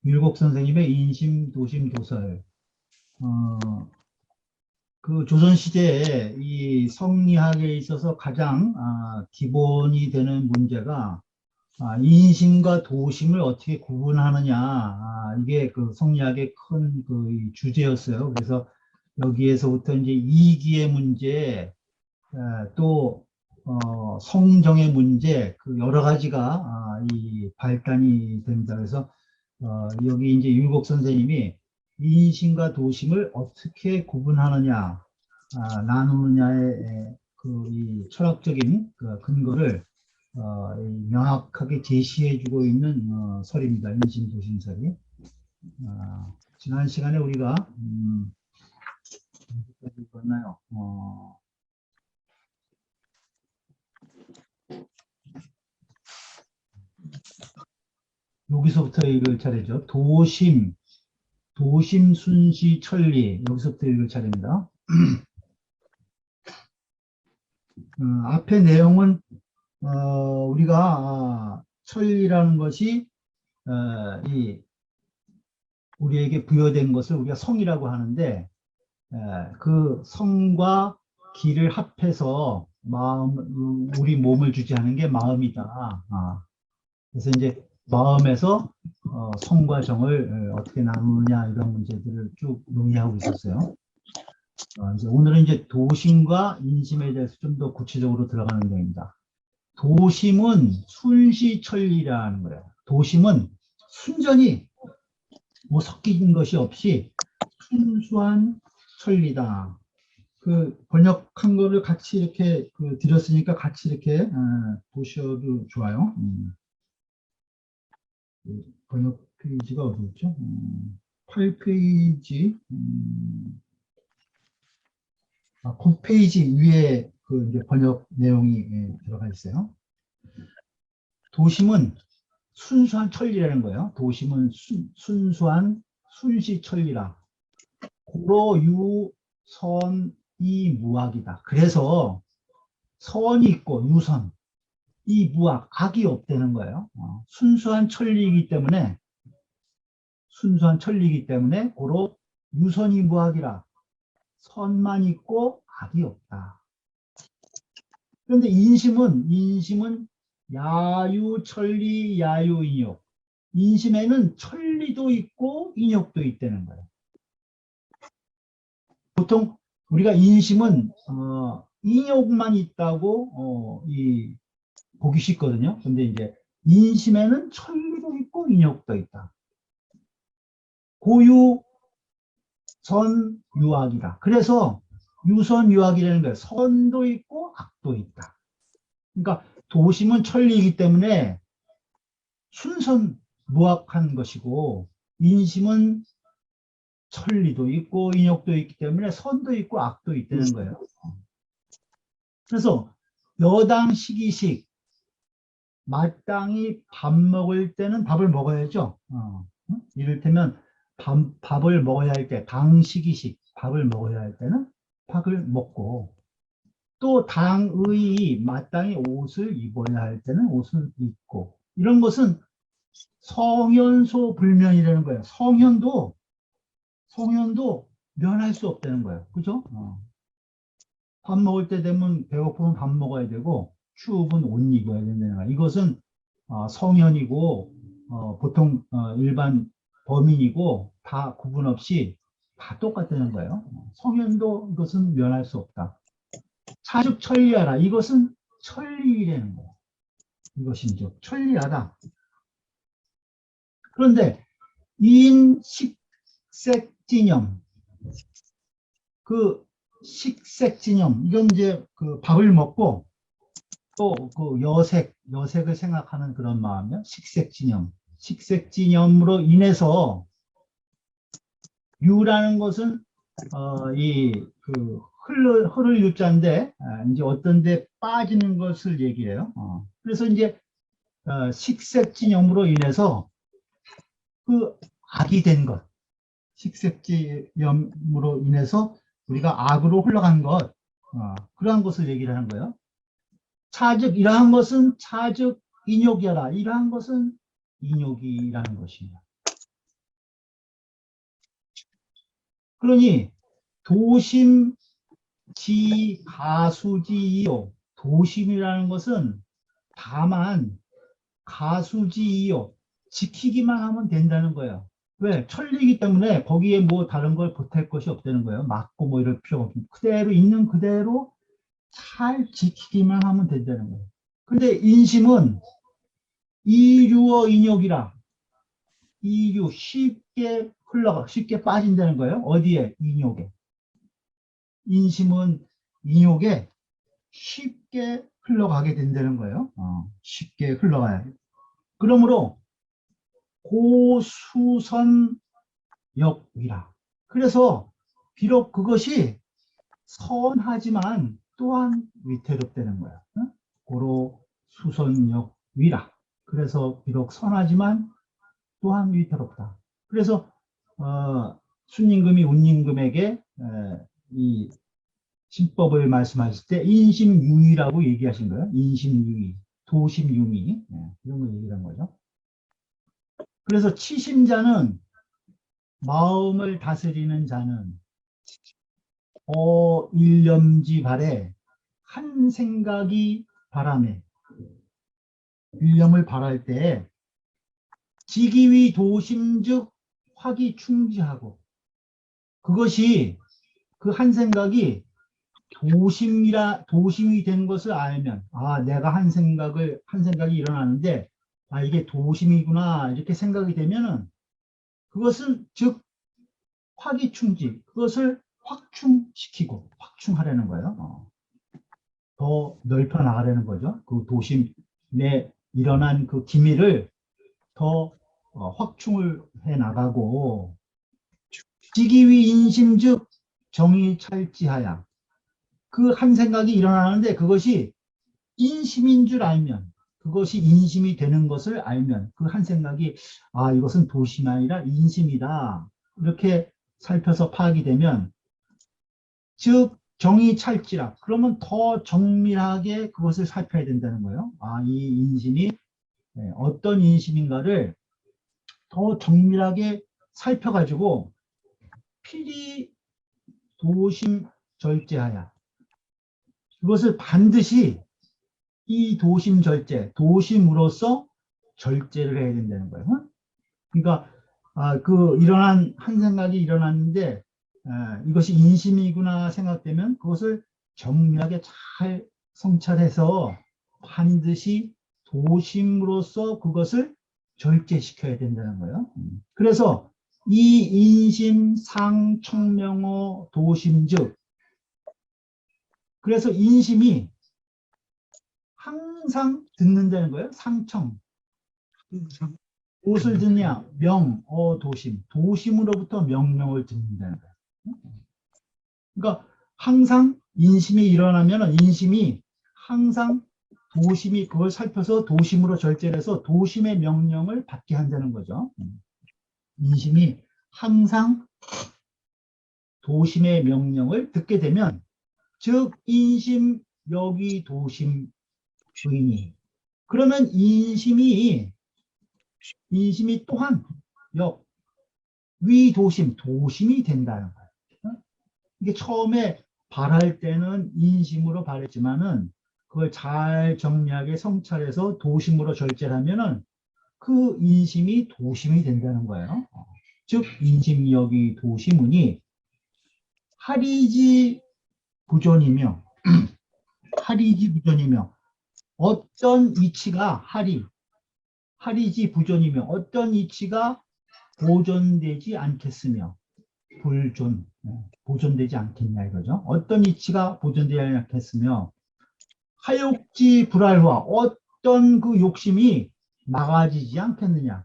율곡 선생님의 인심, 도심, 도설. 그 조선시대에 이 성리학에 있어서 가장 기본이 되는 문제가 인심과 도심을 어떻게 구분하느냐. 이게 그 성리학의 큰 그 주제였어요. 그래서 여기에서부터 이제 이기의 문제, 또 성정의 문제, 그 여러 가지가 이 발단이 됩니다. 그래서 여기 이제 율곡 선생님이 인심과 도심을 어떻게 구분하느냐, 나누느냐의 그 이 철학적인 그 근거를 이 명확하게 제시해주고 있는 설입니다. 인심, 도심설이. 지난 시간에 우리가 어디까지 읽었나요? 여기서부터 읽을 차례죠. 도심, 순시, 천리. 여기서부터 읽을 차례입니다. 앞의 내용은 우리가 천리라는 것이 우리에게 부여된 것을 우리가 성이라고 하는데, 그 성과 기를 합해서 우리 몸을 주재하는 게 마음이다. 그래서 이제 마음에서 성과 정을 어떻게 나누느냐 이런 문제들을 쭉 논의하고 있었어요. 이제 오늘은 이제 도심과 인심에 대해서 좀 더 구체적으로 들어가는 내용입니다. 도심은 순시천리라는 거예요. 도심은 순전히 뭐 섞인 것이 없이 순수한 천리다. 그 번역한 거를 같이 이렇게 드렸으니까 같이 이렇게 보셔도 좋아요. 번역 페이지가 어디 있죠? 8페이지, 9페이지 위에 그 이제 번역 내용이 들어가 있어요. 도심은 순수한 천리라는 거예요. 도심은 순수한 순시천리라. 고로 유선이 무악이다. 그래서 선이 있고 유선, 이 무악, 악이 없다는 거예요. 순수한 천리이기 때문에 고로 유선이 무악이라. 선만 있고 악이 없다. 그런데 인심은 야유천리, 야유인욕. 인심에는 천리도 있고 인욕도 있다는 거예요. 보통 우리가 인심은 인욕만 있다고 보기 쉽거든요. 근데 이제 인심에는 천리도 있고 인욕도 있다. 고유 선 유악이다. 그래서 유선 유악이라는 거예요. 선도 있고 악도 있다. 그러니까 도심은 천리이기 때문에 순선 무악한 것이고, 인심은 천리도 있고 인욕도 있기 때문에 선도 있고 악도 있다는 거예요. 그래서 여당 시기식, 마땅히 밥 먹을 때는 밥을 먹어야죠. 이를테면 밥을 먹어야 할 때, 당시기식, 밥을 먹어야 할 때는 밥을 먹고, 또 당의 마땅히 옷을 입어야 할 때는 옷을 입고, 이런 것은 성현소 불면이라는 거예요. 성현도 면할 수 없다는 거예요. 그죠? 밥 먹을 때 되면 배고프면 밥 먹어야 되고, 추우면 옷 입어야 된다는 거예요. 이것은 성현이고, 보통 일반 범인이고 다 구분 없이 다 똑같다는 거예요. 성현도 이것은 면할 수 없다. 사즉 천리하라. 이것은 천리라는 거예요. 이것이 이제 천리하다. 그런데 인식색진념, 그 식색진념, 이건 이제 그 밥을 먹고 또 그 여색을 생각하는 그런 마음이요. 식색진념으로 인해서 유라는 것은 흐를 유자인데 이제 어떤 데 빠지는 것을 얘기해요. 그래서 이제 식색진념으로 인해서 그 악이 된 것, 식색진념으로 인해서 우리가 악으로 흘러간 것, 그러한 것을 얘기를 하는 거예요. 차즉 이러한 것은 차즉 인욕이라. 이러한 것은 인욕이라는 것입니다. 그러니 도심, 지, 가수지이요. 도심이라는 것은 다만 가수지이요. 지키기만 하면 된다는 거예요. 왜? 천리이기 때문에 거기에 뭐 다른 걸 보탤 것이 없다는 거예요. 막고 뭐 이럴 필요가 없습니다. 그대로 있는 그대로 잘 지키기만 하면 된다는 거예요. 근데 인심은 이류어 인욕이라 이류 쉽게 흘러가 쉽게 빠진다는 거예요. 어디에? 인욕에. 인심은 인욕에 쉽게 흘러가게 된다는 거예요. 쉽게 흘러가야. 그러므로 고수선역이라. 그래서 비록 그것이 선하지만 또한 위태롭다는 거야. 고로 수선역 위라. 그래서 비록 선하지만 또한 위태롭다. 그래서 순임금이 운임금에게 이 신법을 말씀하실 때 인심유의라고 얘기하신 거예요. 인심유의, 도심유의 이런 거 얘기한 거죠. 그래서 치심자는 마음을 다스리는 자는 일념지 발에 한 생각이 바람에 일념을 발할 때 지기위 도심즉 화기 충지하고 그것이 그 한 생각이 도심이 된 것을 알면 내가 한 생각이 일어나는데 이게 도심이구나 이렇게 생각이 되면은 그것은 즉 화기충지 그것을 확충시키고 확충하려는 거예요. 더 넓혀 나가려는 거죠. 그 도심에 일어난 그 기미를 더 확충을 해 나가고 지기위 인심즉 정의 찰지하야 그 한 생각이 일어나는데 그것이 인심인 줄 알면 그것이 인심이 되는 것을 알면 그 한 생각이 이것은 도심이 아니라 인심이다 이렇게 살펴서 파악이 되면 즉 정의 찰지라 그러면 더 정밀하게 그것을 살펴야 된다는 거예요. 이 인심이 어떤 인심인가를 더 정밀하게 살펴가지고 필히 도심 절제하야 그것을 반드시 이 도심 절제, 도심으로서 절제를 해야 된다는 거예요. 그러니까 그 일어난 한 생각이 일어났는데 이것이 인심이구나 생각되면 그것을 정밀하게 잘 성찰해서 반드시 도심으로서 그것을 절제시켜야 된다는 거예요. 그래서 이 인심 상청명어 도심즉 그래서 인심이 항상 듣는다는 거예요. 상청. 무엇을 듣냐? 도심. 도심으로부터 명령을 듣는다는 거예요. 그러니까 항상 인심이 일어나면 인심이 항상 도심이 그걸 살펴서 도심으로 절제를 해서 도심의 명령을 받게 한다는 거죠. 인심이 항상 도심의 명령을 듣게 되면 즉 인심 여기 도심 주인이 그러면 인심이 또한 도심이 된다는 거예요. 이게 처음에 발할 때는 인심으로 발했지만은 그걸 잘 정리하게 성찰해서 도심으로 절제하면은 그 인심이 도심이 된다는 거예요. 즉 인심여기 도심은이 하리지 부존이며 어떤 이치가 하리지 부존이며 어떤 이치가 보존되지 않겠으며 보존되지 않겠냐 이거죠. 어떤 이치가 보존되지 않겠으며 하욕지 불알화 어떤 그 욕심이 막아지지 않겠느냐.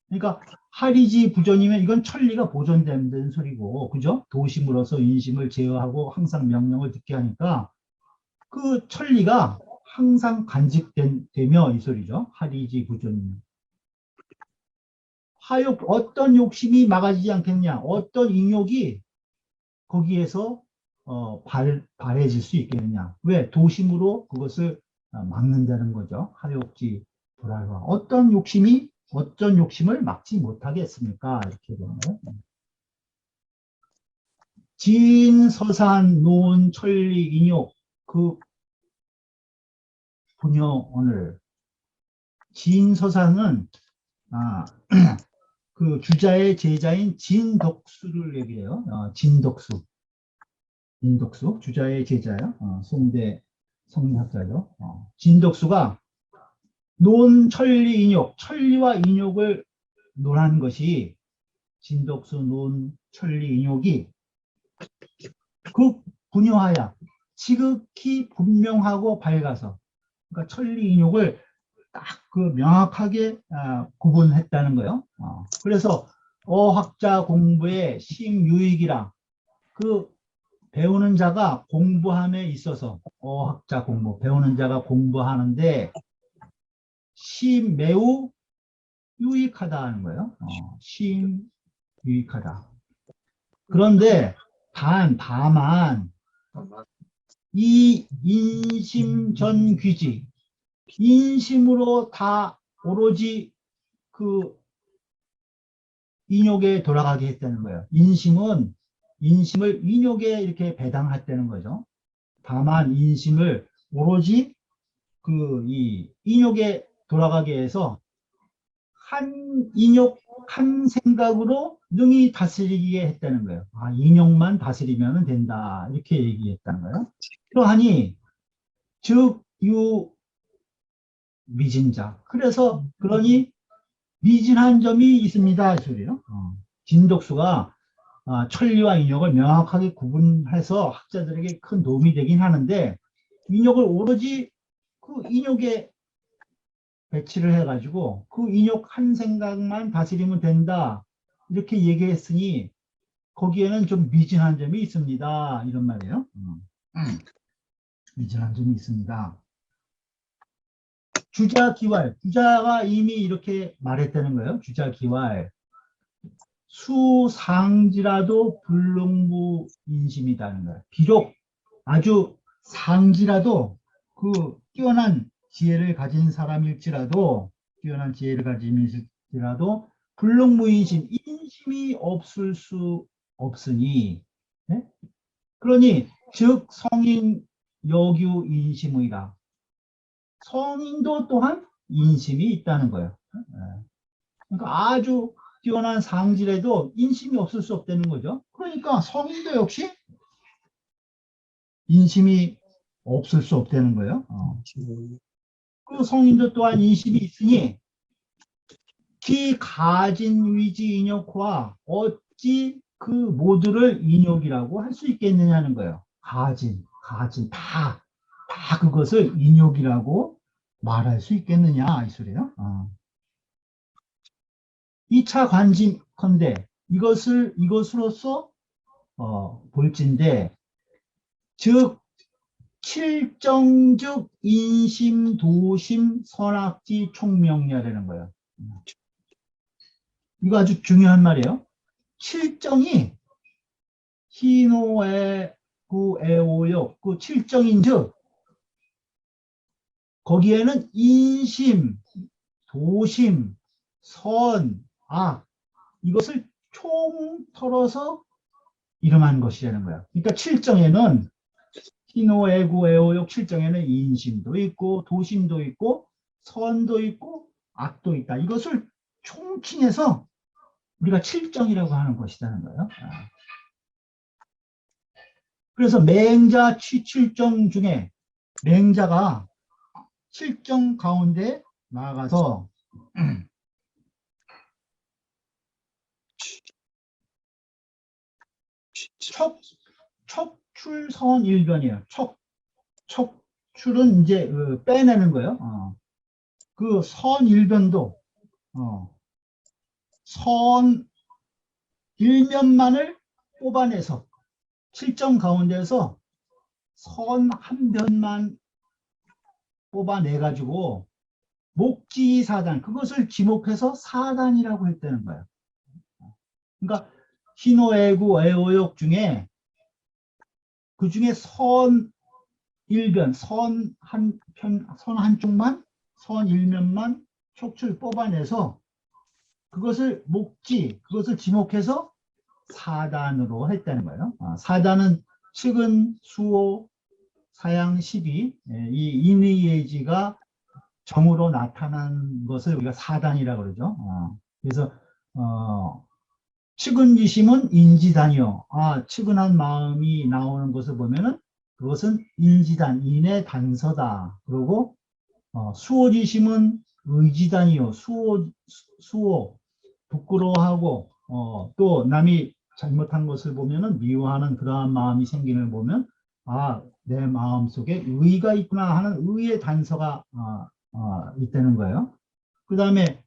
그러니까 하리지 부존이면 이건 천리가 보존된다는 소리고 그죠? 도심으로서 인심을 제어하고 항상 명령을 듣게 하니까 그 천리가 항상 간직되며 이 소리죠. 하리지 부존이면 어떤 욕심이 막아지지 않겠냐 어떤 인욕이 거기에서 발해질 수 있겠느냐 왜? 도심으로 그것을 막는다는 거죠. 하욕지 불알과 어떤 욕심을 막지 못하게 했습니까? 이렇게 되는 거예요. 진, 서산, 노은, 천리, 인욕, 그 부녀 오늘 진, 서산은 그 주자의 제자인 진덕수를 얘기해요. 진덕수, 주자의 제자야. 송대 성리학자죠. 진덕수가 논, 천리, 인욕, 천리와 인욕을 논한 것이 진덕수, 논, 천리, 인욕이 그 분여하야 지극히 분명하고 밝아서 그러니까 천리, 인욕을 딱 그 명확하게 구분했다는 거예요. 그래서 어학자 공부의 심유익이라 그 배우는 자가 공부함에 있어서 어학자 공부 배우는 자가 공부하는데 심 매우 유익하다 하는 거예요. 심 유익하다. 그런데 다만 이 인심전귀지 인심으로 다 오로지 그 인욕에 돌아가게 했다는 거예요. 인심을 인욕에 이렇게 배당했다는 거죠. 다만 인심을 오로지 그 이 인욕에 돌아가게 해서 한 인욕 한 생각으로 능히 다스리게 했다는 거예요. 인욕만 다스리면 된다 이렇게 얘기했다는 거예요. 그러하니 즉 유 미진자. 그러니 미진한 점이 있습니다. 이 소리예요. 진덕수가 천리와 인욕을 명확하게 구분해서 학자들에게 큰 도움이 되긴 하는데 인욕을 오로지 그 인욕에 배치를 해가지고 그 인욕 한 생각만 다스리면 된다 이렇게 얘기했으니 거기에는 좀 미진한 점이 있습니다. 이런 말이에요. 미진한 점이 있습니다. 주자기왈, 주자가 이미 이렇게 말했다는 거예요. 주자기왈. 수상지라도 불능무인심이다는 거예요. 비록 아주 상지라도 그 뛰어난 지혜를 가진 사람일지라도 불능무인심, 인심이 없을 수 없으니 네? 그러니 즉 성인 여규 인심이라 성인도 또한 인심이 있다는 거예요. 그러니까 아주 뛰어난 상질에도 인심이 없을 수 없다는 거죠. 그러니까 성인도 역시 인심이 없을 수 없다는 거예요. 그 성인도 또한 인심이 있으니 기 가진 위지 인욕과 어찌 그 모두를 인욕이라고 할 수 있겠느냐는 거예요. 가진 다 그것을 인욕이라고 말할 수 있겠느냐 이 소리예요. 2차 관심컨대 이것으로서 볼진데 즉 칠정즉 인심 도심 선악지 총명리라는 거예요. 이거 아주 중요한 말이에요. 칠정이 희노애구 애오욕 그 칠정인즉 거기에는 인심 도심 선 악 이것을 총털어서 이름한 것이라는 거야. 그러니까 칠정에는 희노애구 애오욕 칠정에는 인심도 있고 도심도 있고 선도 있고 악도 있다. 이것을 총칭해서 우리가 칠정이라고 하는 것이라는 거예요. 그래서 맹자 칠정 중에 맹자가 칠정 가운데 나아가서 척출선 일변이에요. 척출은 이제 빼내는 거예요. 그 선 일변도 선 일면만을 뽑아내서 칠정 가운데에서 선 한 변만 뽑아내 가지고 목지사단 그것을 지목해서 사단이라고 했다는 거예요. 그러니까 희노애구 애오욕 중에 그 중에 선 일변 선 한쪽만 선 일면만 촉출 뽑아내서 그것을 그것을 지목해서 사단으로 했다는 거예요. 사단은 측은, 수호, 사양, 시비, 이 인의예지가 정으로 나타난 것을 우리가 사단이라고 그러죠. 그래서 측은지심은 인지단이요. 측은한 마음이 나오는 것을 보면은 그것은 인지단, 인의 단서다. 그리고 수호지심은 의지단이요. 수호, 부끄러워하고 또 남이 잘못한 것을 보면은 미워하는 그러한 마음이 생기는 걸 보면 내 마음 속에 의가 있구나 하는 의의 단서가 있다는 거예요. 그 다음에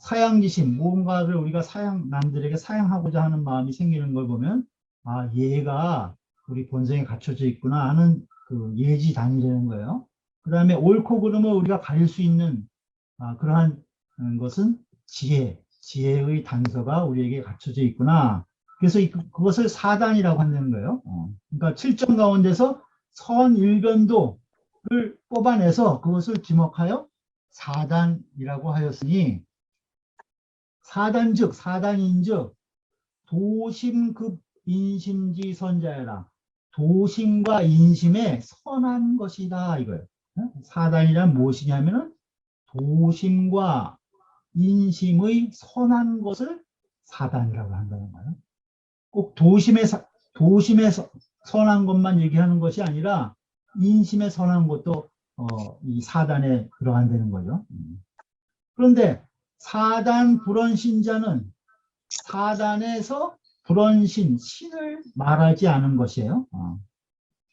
사양지심, 무언가를 우리가 남들에게 사양하고자 하는 마음이 생기는 걸 보면 얘가 우리 본성에 갖춰져 있구나 하는 그 예지단이라는 거예요. 그 다음에 옳고 그름을 우리가 가릴 수 있는 그러한 것은 지혜의 단서가 우리에게 갖춰져 있구나. 그래서 그것을 사단이라고 한다는 거예요. 그러니까 7점 가운데서 선일변도를 뽑아내서 그것을 지목하여 사단이라고 하였으니, 사단인즉 도심급 인심지 선자여라. 도심과 인심의 선한 것이다 이거예요. 사단이란 무엇이냐면은 도심과 인심의 선한 것을 사단이라고 한다는 거예요. 꼭 도심의 선한 것만 얘기하는 것이 아니라 인심의 선한 것도 이 사단에 들어간다는 거죠. 그런데 사단 불언신자는 사단에서 불언신, 신을 말하지 않은 것이에요.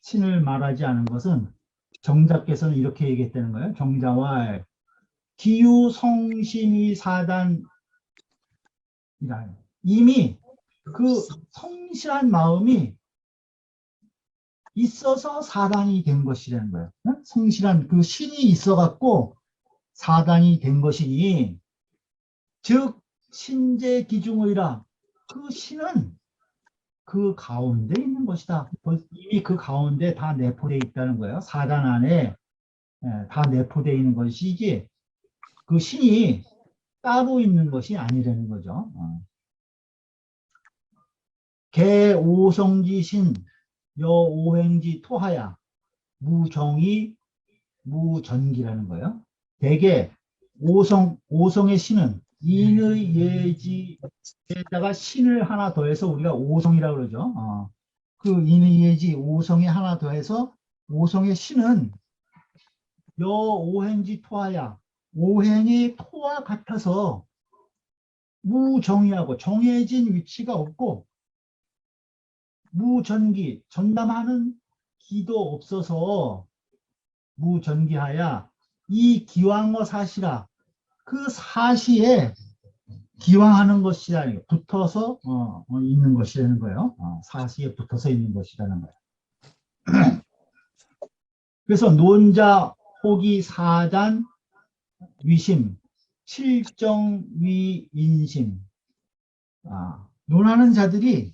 신을 말하지 않은 것은 정자께서는 이렇게 얘기했다는 거예요. 정자왈 기유성심이 사단이라. 이미 그 성실한 마음이 있어서 사단이 된 것이라는 거예요. 성실한 그 신이 있어갖고 사단이 된 것이니, 즉 신제 기중의라. 그 신은 그 가운데 있는 것이다. 이미 그 가운데 다 내포되어 있다는 거예요. 사단 안에 다 내포되어 있는 것이지 그 신이 따로 있는 것이 아니라는 거죠. 개오성지신 여오행지 토하야 무정이 무전기라는 거예요. 대개 오성의 신은 인의 예지에다가 신을 하나 더해서 우리가 오성이라고 그러죠. 그 인의 예지 오성에 하나 더해서 오성의 신은 여오행지 토하야, 오행이 토와 같아서 무정의하고 정해진 위치가 없고 무전기, 전담하는 기도 없어서 무전기하야 이 기왕어 사시라. 그 사시에 기왕하는 것이라는, 붙어서 있는 것이라는 거예요. 사시에 붙어서 있는 것이라는 거예요. 그래서 논자 호기 사단 위심 칠정위인심, 논하는 자들이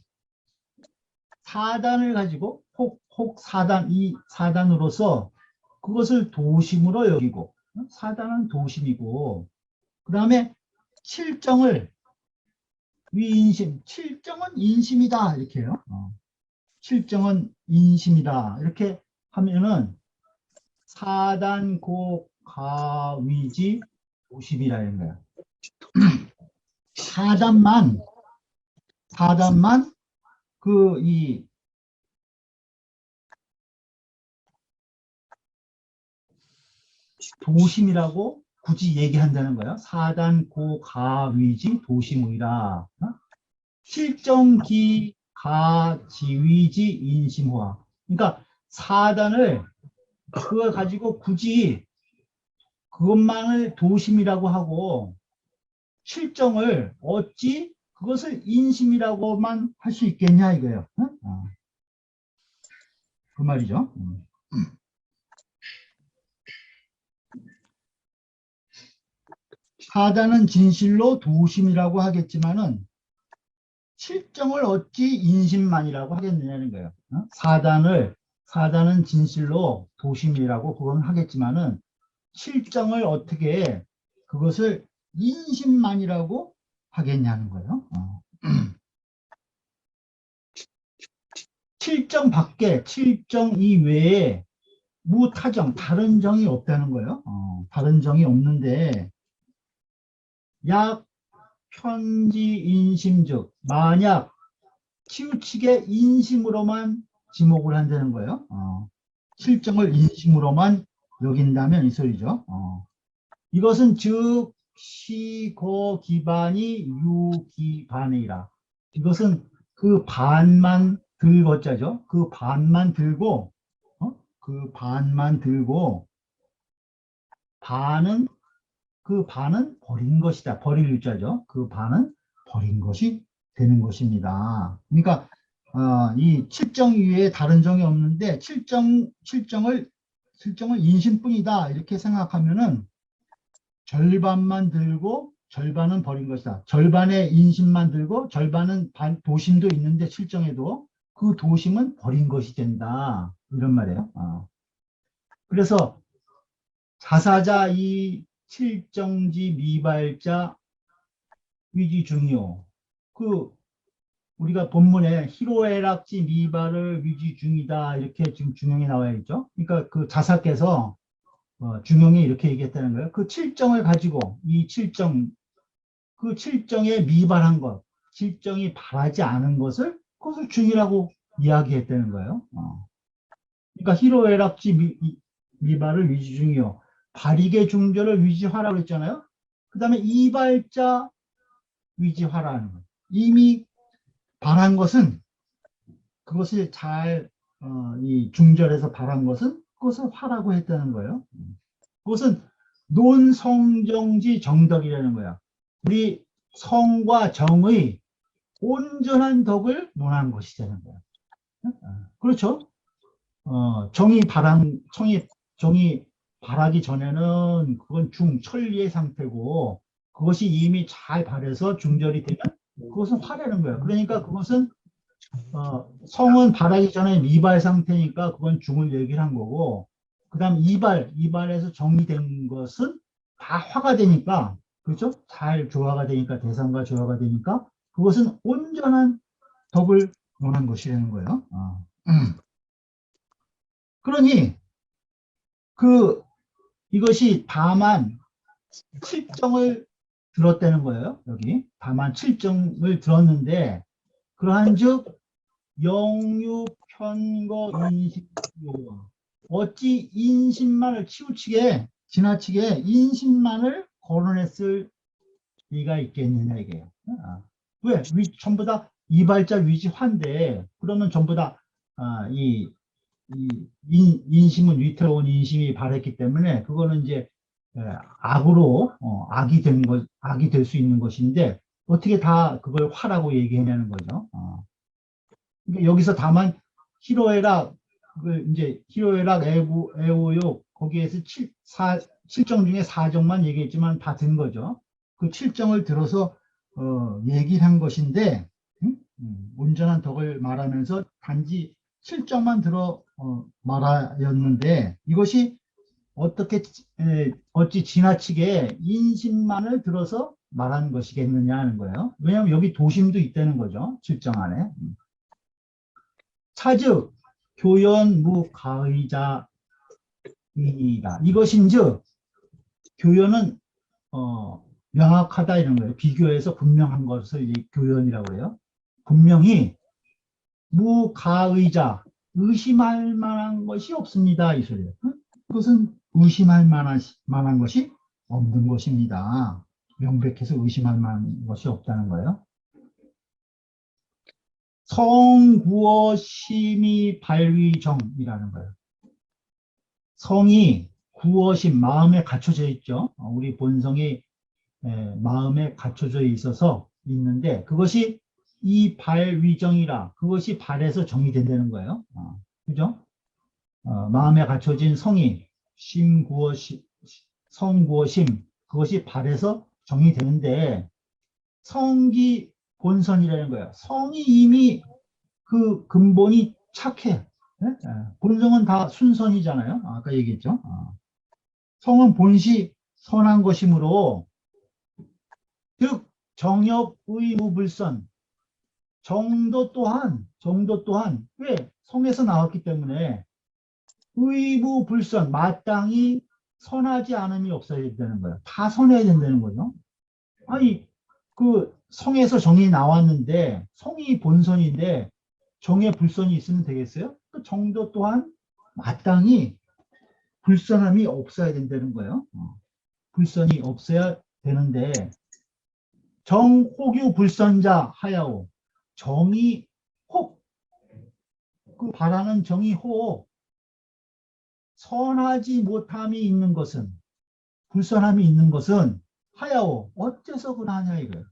사단을 가지고 혹 사단, 이 사단으로서 그것을 도심으로 여기고, 사단은 도심이고, 그 다음에 칠정을 위인심, 칠정은 인심이다 이렇게 해요. 칠정은 인심이다 이렇게 하면은 사단 고가위지 도심이라는 거예요. 사단만 이 도심이라고 굳이 얘기한다는 거예요. 사단 고가위지 도심의라. 실정기 가지위지 인심화. 그러니까 사단을 그걸 가지고 굳이 그것만을 도심이라고 하고 실정을 어찌 그것을 인심이라고만 할 수 있겠냐 이거예요. 그 말이죠. 사단은 진실로 도심이라고 하겠지만은 실정을 어찌 인심만이라고 하겠느냐는 거예요. 사단은 진실로 도심이라고 그건 하겠지만은 칠정을 어떻게 그것을 인심만이라고 하겠냐는 거예요. 칠정 밖에, 칠정 이외에 무타정, 다른 정이 없다는 거예요. 다른 정이 없는데, 약 편지 인심즉, 만약 치우치게 인심으로만 지목을 한다는 거예요. 칠정을 인심으로만 여긴다면 이 소리죠. 이것은 즉 시고 기반이 유기반이라. 이것은 그 반만 들고자죠. 그 반만 들고 그 반만 들고 반은 그 반은 버린 것이다. 버릴 유자죠. 그 반은 버린 것이 되는 것입니다. 그러니까 이 칠정 이외에 다른 정이 없는데 칠정을 인심뿐이다 이렇게 생각하면은 절반만 들고 절반은 버린 것이다. 절반의 인심만 들고 절반은 도심도 있는데 칠정에도 그 도심은 버린 것이 된다. 이런 말이에요. 그래서 자사자 이 칠정지 미발자 위지 중요. 우리가 본문에 희로애락지 미발을 위지 중이다 이렇게 지금 중용이 나와 있죠. 그러니까 그 자사께서 중용이 이렇게 얘기했다는 거예요. 그 칠정을 가지고 이 칠정 그 칠정에 미발한 것, 칠정이 바라지 않은 것을 그것을 중이라고 이야기했다는 거예요. 그러니까 희로애락지 미발을 위지 중이요. 발익의 중절을 위지화라고 했잖아요. 그 다음에 이발자 위지화라는 거예요. 이미 발한 것은 그것을 이 중절에서 발한 것은 그것을 화라고 했다는 거예요. 그것은 논성정지 정덕이라는 거야. 우리 성과 정의 온전한 덕을 논한 것이라는 거야. 그렇죠? 정이 발하기 전에는 그건 중천리의 상태고 그것이 이미 잘 발해서 중절이 되면 그것은 화라는 거예요. 그러니까 그것은 성은 발하기 전에 미발 상태니까 그건 중을 얘기를 한 거고 그 다음 이발에서 정리된 것은 다 화가 되니까 그렇죠? 잘 조화가 되니까 대상과 조화가 되니까 그것은 온전한 덕을 논한 것이라는 거예요. 그러니 이것이 다만 칠정을 들었다는 거예요. 여기 다만 칠정을 들었는데 그러한즉 영유 편거 인심요 어찌 인심만을 지나치게 인심만을 거론했을 리가 있겠느냐 이게요. 왜? 전부 다 이발자 위지환데 그러면 전부 다 인심은 위태로운 인심이 발했기 때문에 그거는 이제 악으로 악이 될 수 있는 것인데 어떻게 다 그걸 화라고 얘기하냐는 거죠. 그러니까 여기서 다만 희로애락 이제 희로애락 애오욕 거기에서 칠정 중에 사정만 얘기했지만 다 든 거죠. 그 칠정을 들어서 얘기를 한 것인데 온전한 덕을 말하면서 단지 칠정만 들어 말하였는데 이것이 어찌 지나치게 인심만을 들어서 말하는 것이겠느냐 하는 거예요. 왜냐하면 여기 도심도 있다는 거죠. 칠정 안에. 차즉 교연 무가의자이다. 이것인즉 교연은 명확하다 이런 거예요. 비교해서 분명한 것을 교연이라고 해요. 분명히 무가의자 의심할 만한 것이 없습니다. 이 소리예요. 그것은 의심할 만한 것이 없는 것입니다. 명백해서 의심할 만한 것이 없다는 거예요. 성구어 심의 발위정이라는 거예요. 성이 구어심, 마음에 갖춰져 있죠. 우리 본성이 마음에 갖춰져 있어서 있는데 그것이 이 발위정이라 그것이 발에서 정의된다는 거예요. 그죠? 마음에 갖춰진 성이 성구어심 그것이 발에서 정의되는데 성기 본선이라는 거예요. 성이 이미 그 근본이 착해. 네? 본성은 다 순선이잖아요. 아까 얘기했죠. 성은 본시 선한 것이므로 즉 정욕 의무불선 정도 또한 왜 성에서 나왔기 때문에 의무불선 마땅히 선하지 않음이 없어야 된다는 거예요. 다 선해야 된다는 거죠. 아니 그 성에서 정이 나왔는데 성이 본선인데 정에 불선이 있으면 되겠어요? 그 정도 또한 마땅히 불선함이 없어야 된다는 거예요. 불선이 없어야 되는데 정혹유 불선자 하야오 정이 혹 그 바라는 정이 혹 선하지 못함이 있는 것은 불선함이 있는 것은 하야오 어째서 그러냐 이거예요.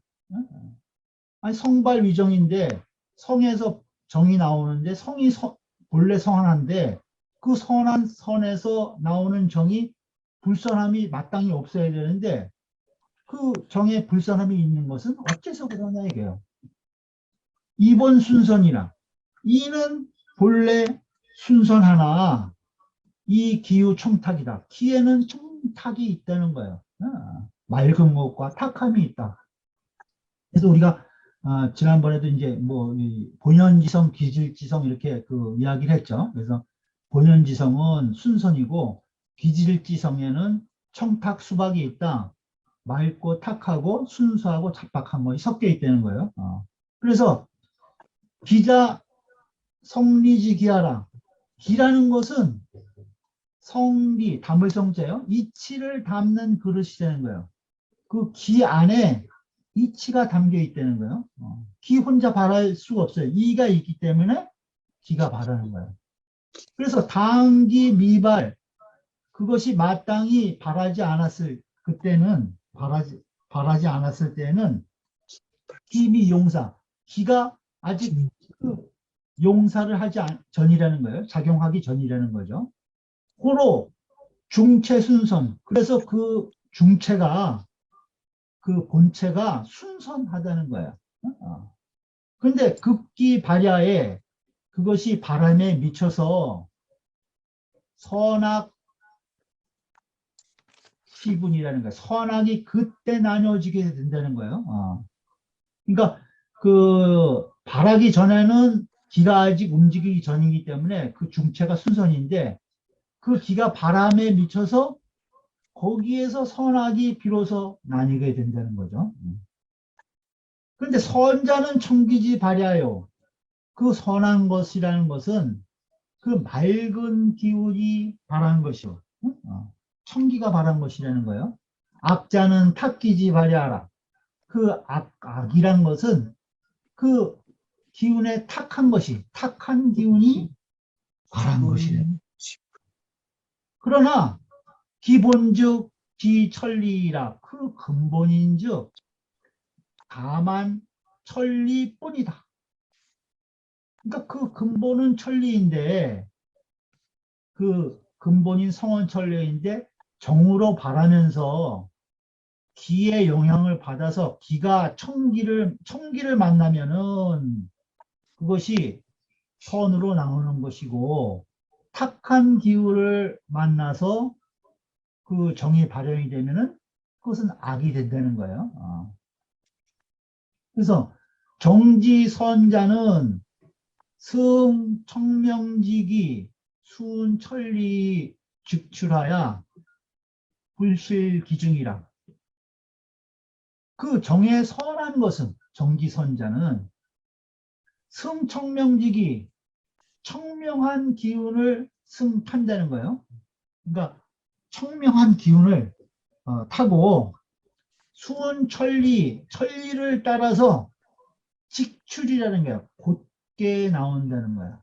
아니 성발 위정인데 성에서 정이 나오는데 성이 본래 선한데 그 선한 선에서 나오는 정이 불선함이 마땅히 없어야 되는데 그 정에 불선함이 있는 것은 어째서 그러냐 이게요. 2번 순선이라 이는 본래 순선하나 이 기후 청탁이다. 기에는 청탁이 있다는 거예요. 맑은 것과 탁함이 있다. 그래서 우리가 지난번에도 이제 뭐 본연지성, 기질지성 이렇게 그 이야기를 했죠. 그래서 본연지성은 순선이고 기질지성에는 청탁, 수박이 있다. 맑고 탁하고 순수하고 잡박한 것이 섞여 있다는 거예요. 그래서 기자 성리지 기하라. 기라는 것은 성리, 담을 성자예요. 이치를 담는 그릇이 되는 거예요. 그 기 안에 이치가 담겨 있다는 거예요. 기 혼자 발할 수가 없어요. 이가 있기 때문에 기가 발하는 거예요. 그래서 당기 미발 그것이 마땅히 발하지 않았을 그때는 발하지 않았을 때는 기미 용사 기가 아직 그 용사를 하지 전이라는 거예요. 작용하기 전이라는 거죠. 호로 중체 순선 그래서 그 중체가 그 본체가 순선하다는 거야. 그런데 급기 발야에 그것이 바람에 미쳐서 선악 시분이라는 거야. 선악이 그때 나눠지게 된다는 거예요. 그러니까 그 발하기 전에는 기가 아직 움직이기 전이기 때문에 그 중체가 순선인데 그 기가 바람에 미쳐서 거기에서 선악이 비로소 나뉘게 된다는 거죠. 그런데 선자는 청기지 발야요. 그 선한 것이라는 것은 그 맑은 기운이 바란 것이요. 청기가 바란 것이라는 거예요. 악자는 탁기지 발야하라. 그 악이란 것은 그 기운에 탁한 기운이 바란 것이래요. 그러나 기본즉 기천리라 그 근본인즉 다만 천리뿐이다. 그러니까 그 근본은 천리인데 그 근본인 성원 천리인데 정으로 바라면서 기의 영향을 받아서 기가 청기를 만나면은 그것이 선으로 나오는 것이고 탁한 기운을 만나서 그 정이 발현이 되면은 그것은 악이 된다는 거예요. 그래서 정지선자는 승 청명지기 수운천리 즉출하야 불실기중이라. 그 정에 선한 것은 정지선자는 승청명지기 청명한 기운을 승탄다는 거예요. 그러니까 청명한 기운을 타고 천리를 따라서 직출이라는 거야. 곧게 나온다는 거야.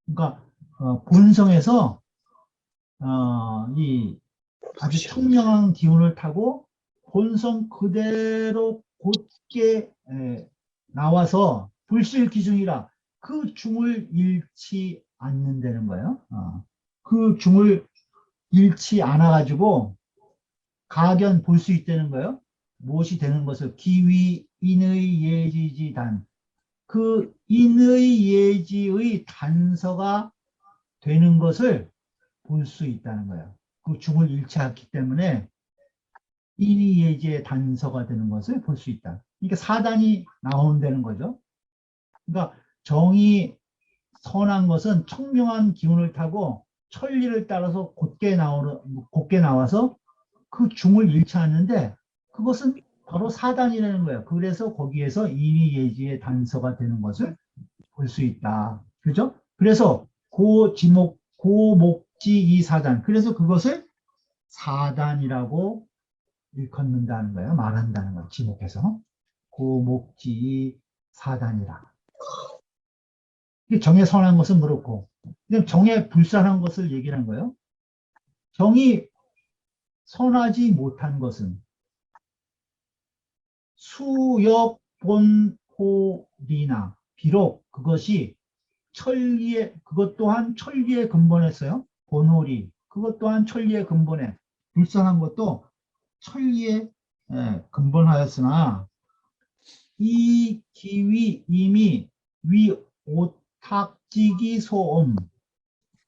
그러니까 본성에서 이 아주 청명한 기운을 타고 본성 그대로 곧게 나와서 불실기중이라 그 중을 잃지 않는다는 거예요. 그 중을 잃지 않아 가지고 가견 볼 수 있다는 거예요. 무엇이 되는 것을 기위 인의 예지지단 그 인의 예지의 단서가 되는 것을 볼 수 있다는 거예요. 그 중을 잃지 않기 때문에 인의예지의 단서가 되는 것을 볼 수 있다. 이게 사단이 나온다는 거죠. 그러니까 정이 선한 것은 청명한 기운을 타고 천리를 따라서 곧게 나와서 그 중을 잃지 않는데 그것은 바로 사단이라는 거예요. 그래서 거기에서 인의예지의 단서가 되는 것을 볼 수 있다. 그죠? 그래서 고목지 이 사단. 그래서 그것을 사단이라고 일컫는다는 거예요. 말한다는 거예요. 지목해서. 고목지 이 사단이라. 정에 선한 것은 그렇고, 그냥 정에 불선한 것을 얘기하는 거예요. 정이 선하지 못한 것은 수역 본호리나 비록 그것이 그것 또한 천리에 근본했어요. 본호리 그것 또한 천리에 근본해. 불선한 것도 천리에 근본하였으나 이 기위 이미 위 오탁지기 소음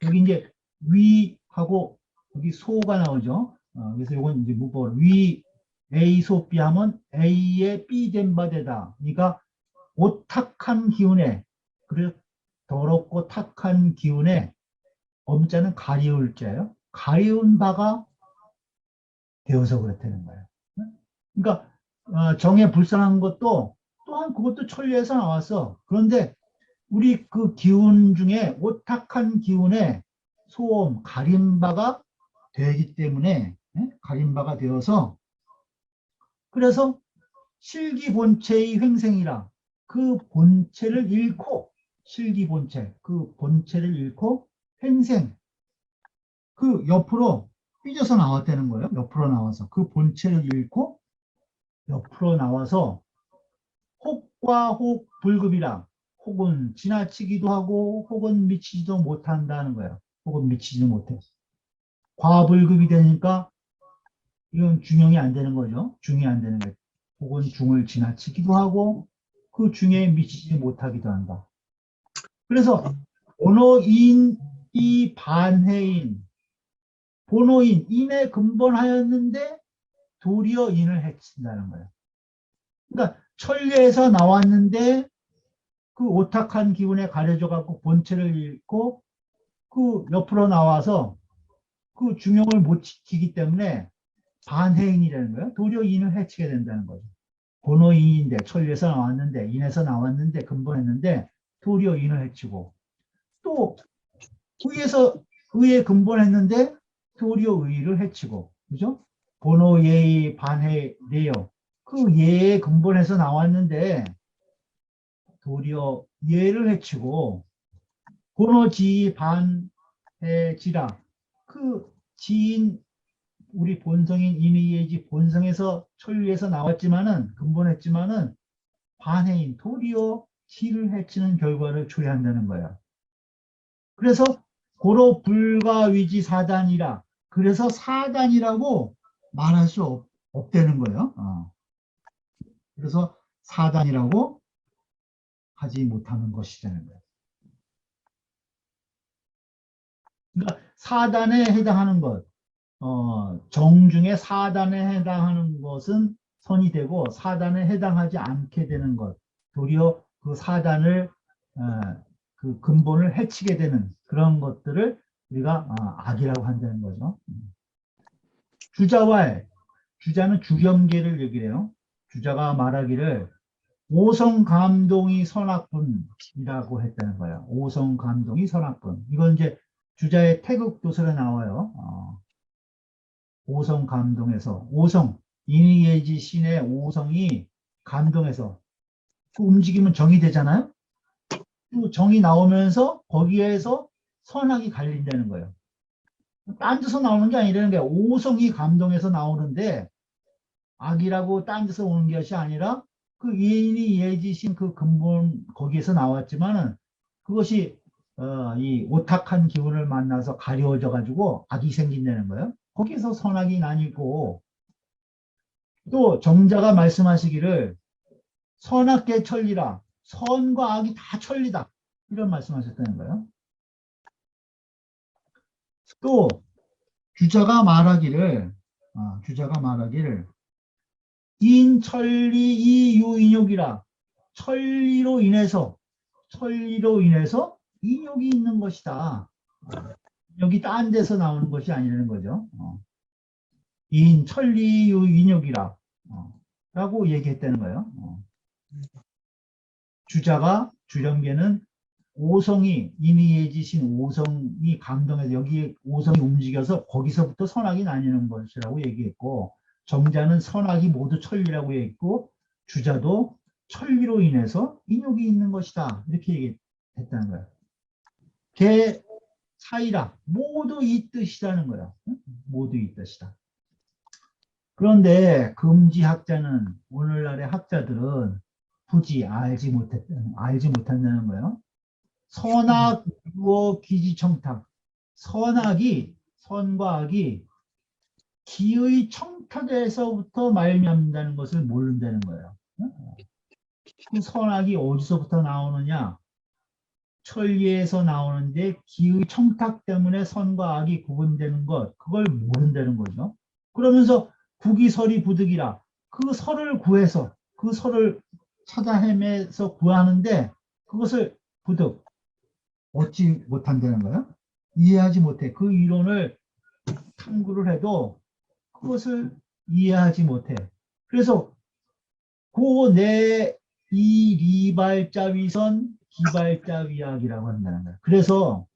여기 이제 위하고 여기 소가 나오죠. 그래서 이건 이제 무법 위 A 소 B 하면 A의 B 된 바되다. 그러니까 오탁한 기운에 그래 더럽고 탁한 기운에 엄자는 가리울 자예요. 가리운 바가 되어서 그렇다는 거예요. 그러니까 정에 불선한 것도 또한 그것도 천리에서 나왔어. 그런데 우리 그 기운 중에 오탁한 기운에 소음 가린 바가 되기 때문에 가린 바가 되어서 그래서 실기 본체의 횡생이라 그 본체를 잃고 실기 본체 그 본체를 잃고 횡생 그 옆으로 삐져서 나왔다는 거예요. 옆으로 나와서 그 본체를 잃고 옆으로 나와서 혹과 혹 불급이라 혹은 지나치기도 하고 혹은 미치지도 못한다는 거예요. 혹은 미치지도 못해. 과불급이 되니까 이건 중용이 안 되는 거죠. 중이 안 되는 거예요. 혹은 중을 지나치기도 하고 그 중에 미치지 못하기도 한다. 그래서 본호인 이 반해인 본호인 인에 근본하였는데 도리어 인을 해친다는 거예요. 그러니까 천리에서 나왔는데 그 오탁한 기운에 가려져 갖고 본체를 잃고 그 옆으로 나와서 그 중용을 못 지키기 때문에 반해인이라는 거예요. 도리어 인을 해치게 된다는 거죠. 본호인인데 천리에서 나왔는데 인에서 나왔는데 근본했는데 도리어 인을 해치고 또 의에 근본했는데 도리어 의를 해치고 그죠? 본호 예의 반해 내요. 그 예의 근본에서 나왔는데 도리어 예를 해치고 본호 지의 반해지라 그 지인 우리 본성인 인의예지 본성에서 천리에서 나왔지만은 근본했지만은 반해인 도리어 지를 해치는 결과를 초래한다는 거예요. 그래서 고로 불가위지 사단이라 그래서 사단이라고 말할 수 없다는 거예요. 그래서 사단이라고 하지 못하는 것이라는 거예요. 그러니까 사단에 해당하는 것, 정 중에 사단에 해당하는 것은 선이 되고 사단에 해당하지 않게 되는 것, 도리어 그 사단을 그 근본을 해치게 되는 그런 것들을 우리가 악이라고 한다는 거죠. 주자왈, 주자는 주렴계를 얘기해요. 주자가 말하기를 오성감동이 선악분이라고 했다는 거예요. 오성감동이 선악분. 이건 이제 주자의 태극도설에 나와요. 오성감동에서 오성 인의예지 신의 오성이 감동해서 그 움직이면 정이 되잖아요. 또 정이 나오면서 거기에서 선악이 갈린다는 거예요. 딴 데서 나오는 게 아니라는 게 오성이 감동해서 나오는데 악이라고 딴 데서 오는 것이 아니라 그 인이 예지신 그 근본 거기에서 나왔지만은 그것이 이 오탁한 기운을 만나서 가려져 가지고 악이 생긴다는 거예요. 거기서 선악이 나뉘고 또 정자가 말씀하시기를 선악계 천리라 선과 악이 다 천리다 이런 말씀하셨다는 거예요. 또 주자가 말하기를 인천리 이유인욕이라 천리로 인해서 인욕이 있는 것이다. 여기 딴 데서 나오는 것이 아니라는 거죠. 인천리유인욕이라 라고 얘기했다는 거예요. 주령계는 오성이 이미 예지신 오성이 감동해서 여기 오성이 움직여서 거기서부터 선악이 나뉘는 것이라고 얘기했고, 정자는 선악이 모두 천리라고 얘기했고, 주자도 천리로 인해서 인욕이 있는 것이다 이렇게 얘기했다는 거예요. 개 사이라 모두 이 뜻이라는 거예요. 모두 이 뜻이다. 그런데 금지학자는, 오늘날의 학자들은 굳이 알지 못한다는 거예요. 선악, 유어, 기지청탁. 선과 악이 기의 청탁에서부터 말미암는다는 것을 모른다는 거예요. 그 선악이 어디서부터 나오느냐? 천리에서 나오는데 기의 청탁 때문에 선과 악이 구분되는 것, 그걸 모른다는 거죠. 그러면서 국이설이 부득이라, 그 설을 구해서, 그 설을 찾아 헤매서 구하는데 그것을 부득 얻지 못한다는 거예요. 이해하지 못해. 그 이론을 탐구를 해도 그것을 이해하지 못해. 그래서 이 리발자 위선 기발자 위약이라고 한다는 거예요. 그래서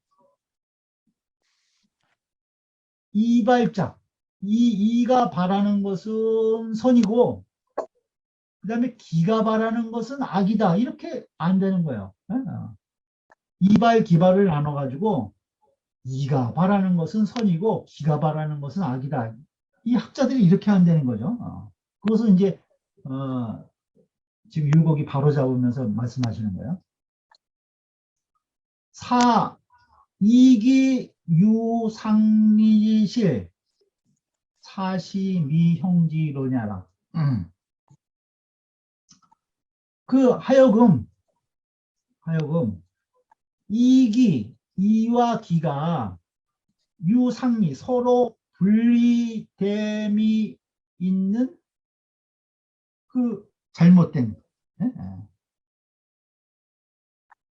이발자, 이가 바라는 것은 선이고, 그 다음에 기가 바라는 것은 악이다. 이렇게 안 되는 거예요. 이발, 기발을 나눠가지고 이가 바라는 것은 선이고 기가 바라는 것은 악이다. 이 학자들이 이렇게 한다는 거죠. 그것은 이제 지금 율곡이 바로 잡으면서 말씀하시는 거예요. 이기 유상리실 사시미형지로냐라. 그 하여금 이와 기가 유상리 서로 분리됨이 있는 그 잘못된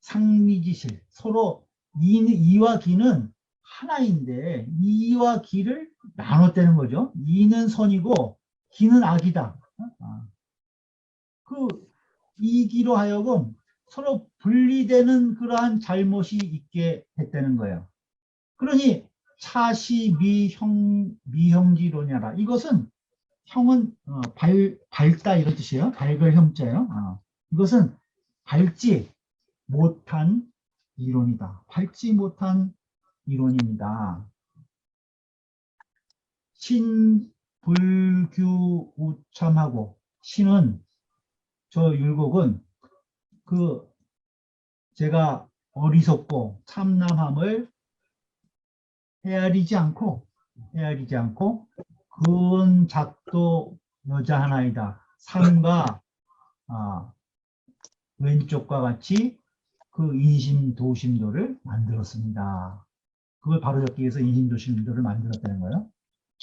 상미지실, 서로 이와 기는 하나인데 이와 기를 나눴다는 거죠. 이는 선이고 기는 악이다. 그 이기로 하여금 서로 분리되는 그러한 잘못이 있게 했다는 거예요. 그러니 차시 미형지로냐라. 이것은 형은 밝다 이런 뜻이에요. 밝을 형자예요. 이것은 밝지 못한 이론이다. 밝지 못한 이론입니다. 신불규 우참하고, 신은, 저 율곡은 제가 어리석고 참남함을 헤아리지 않고 근 작도 여자 하나이다. 상과 왼쪽과 같이 그 인심도심도를 만들었습니다. 그걸 바로잡기 위해서 인심도심도를 만들었다는 거예요.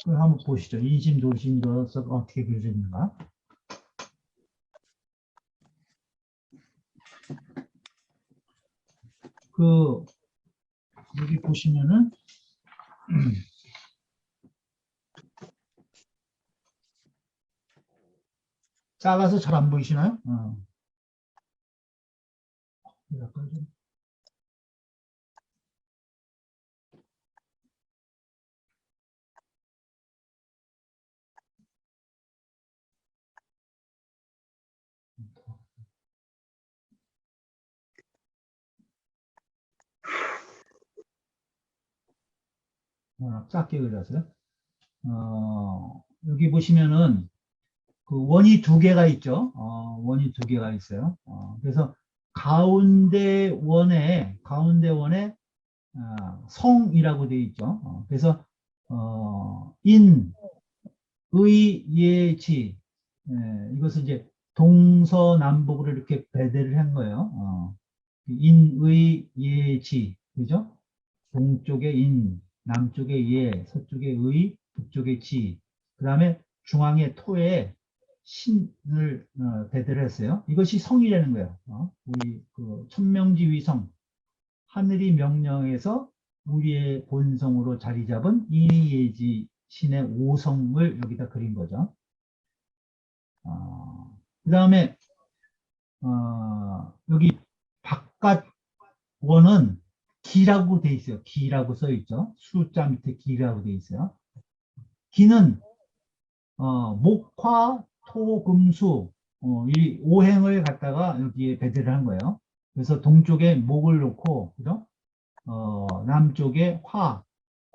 그럼 한번 보시죠. 인심도심도가 어떻게 그려져 있는가? 여기 보시면은 작아서 잘 안 보이시나요? 약간 좀. 작게 그렸어요. 여기 보시면은 그 원이 두 개가 있죠. 원이 두 개가 있어요. 그래서 가운데 원에 성이라고 되어 있죠. 그래서 인, 의, 예, 지. 이것을 이제 동서남북으로 이렇게 배대를 한 거예요. 인, 의, 예, 지. 그죠? 동쪽에 인, 남쪽에 예, 서쪽에 의, 북쪽에 지, 그 다음에 중앙에 토에 신을 배대를 했어요. 이것이 성이라는 거예요. 우리 그 천명지위성, 하늘이 명령해서 우리의 본성으로 자리 잡은 이니예지 신의 오성을 여기다 그린 거죠. 그 다음에 여기 바깥 원은 기라고 돼 있어요. 기라고 써 있죠. 숫자 밑에 기라고 돼 있어요. 기는 목화, 토, 금, 수 이 오행을 갖다가 여기에 배대를 한 거예요. 그래서 동쪽에 목을 놓고, 그죠? 남쪽에 화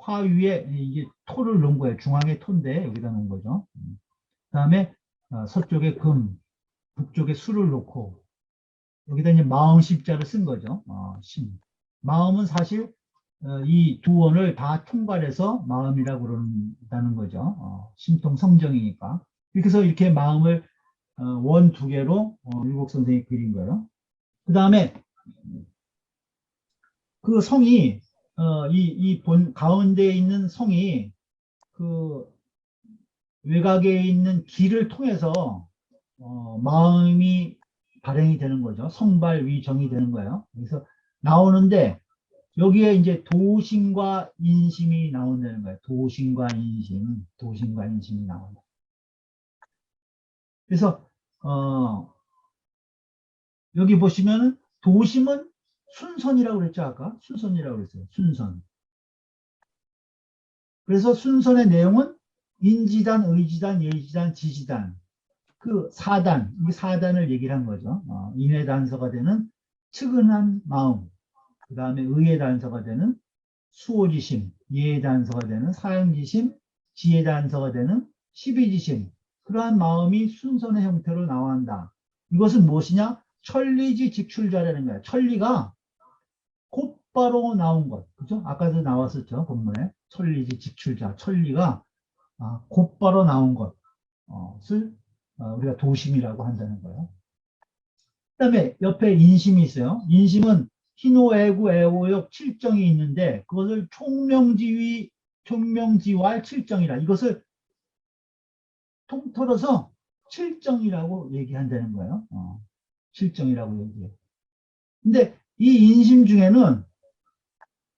위에 이게 토를 놓은 거예요. 중앙에 토인데 여기다 놓은 거죠. 그 다음에 서쪽에 금, 북쪽에 수를 놓고 여기다 이제 마음 십자를 쓴 거죠. 심. 마음은 사실 이 두 원을 다 총괄해서 마음이라고 그런다는 거죠. 심통 성정이니까. 이렇게 해서 이렇게 마음을 원 두 개로 율곡 선생이 그린 거예요. 그 다음에 그 성이 이 가운데에 있는 성이 그 외곽에 있는 기를 통해서 마음이 발행이 되는 거죠. 성발 위정이 되는 거예요. 그래서 나오는데 여기에 이제 도심과 인심이 나온다는 거예요. 도심과 인심이 나온다. 그래서 여기 보시면은 도심은 순선이라고 그랬죠. 아까 순선이라고 그랬어요. 순선. 그래서 순선의 내용은 인지단, 의지단, 예지단, 지지단 그 4단, 이 4단을 얘기를 한 거죠. 인의 단서가 되는 측은한 마음, 그 다음에 의의 단서가 되는 수호지심, 예의 단서가 되는 사형지심, 지혜 단서가 되는 십이지심, 그러한 마음이 순선의 형태로 나온다. 이것은 무엇이냐? 천리지 직출자라는 거야. 천리가 곧바로 나온 것. 그죠? 아까도 나왔었죠. 본문에. 천리지 직출자. 천리가 곧바로 나온 것을 우리가 도심이라고 한다는 거예요. 그 다음에 옆에 인심이 있어요. 인심은 희노, 애구, 애호역, 칠정이 있는데 그것을 총명지활 칠정이라 이것을 통틀어서 칠정이라고 얘기한다는 거예요. 칠정이라고 얘기해요. 근데 이 인심 중에는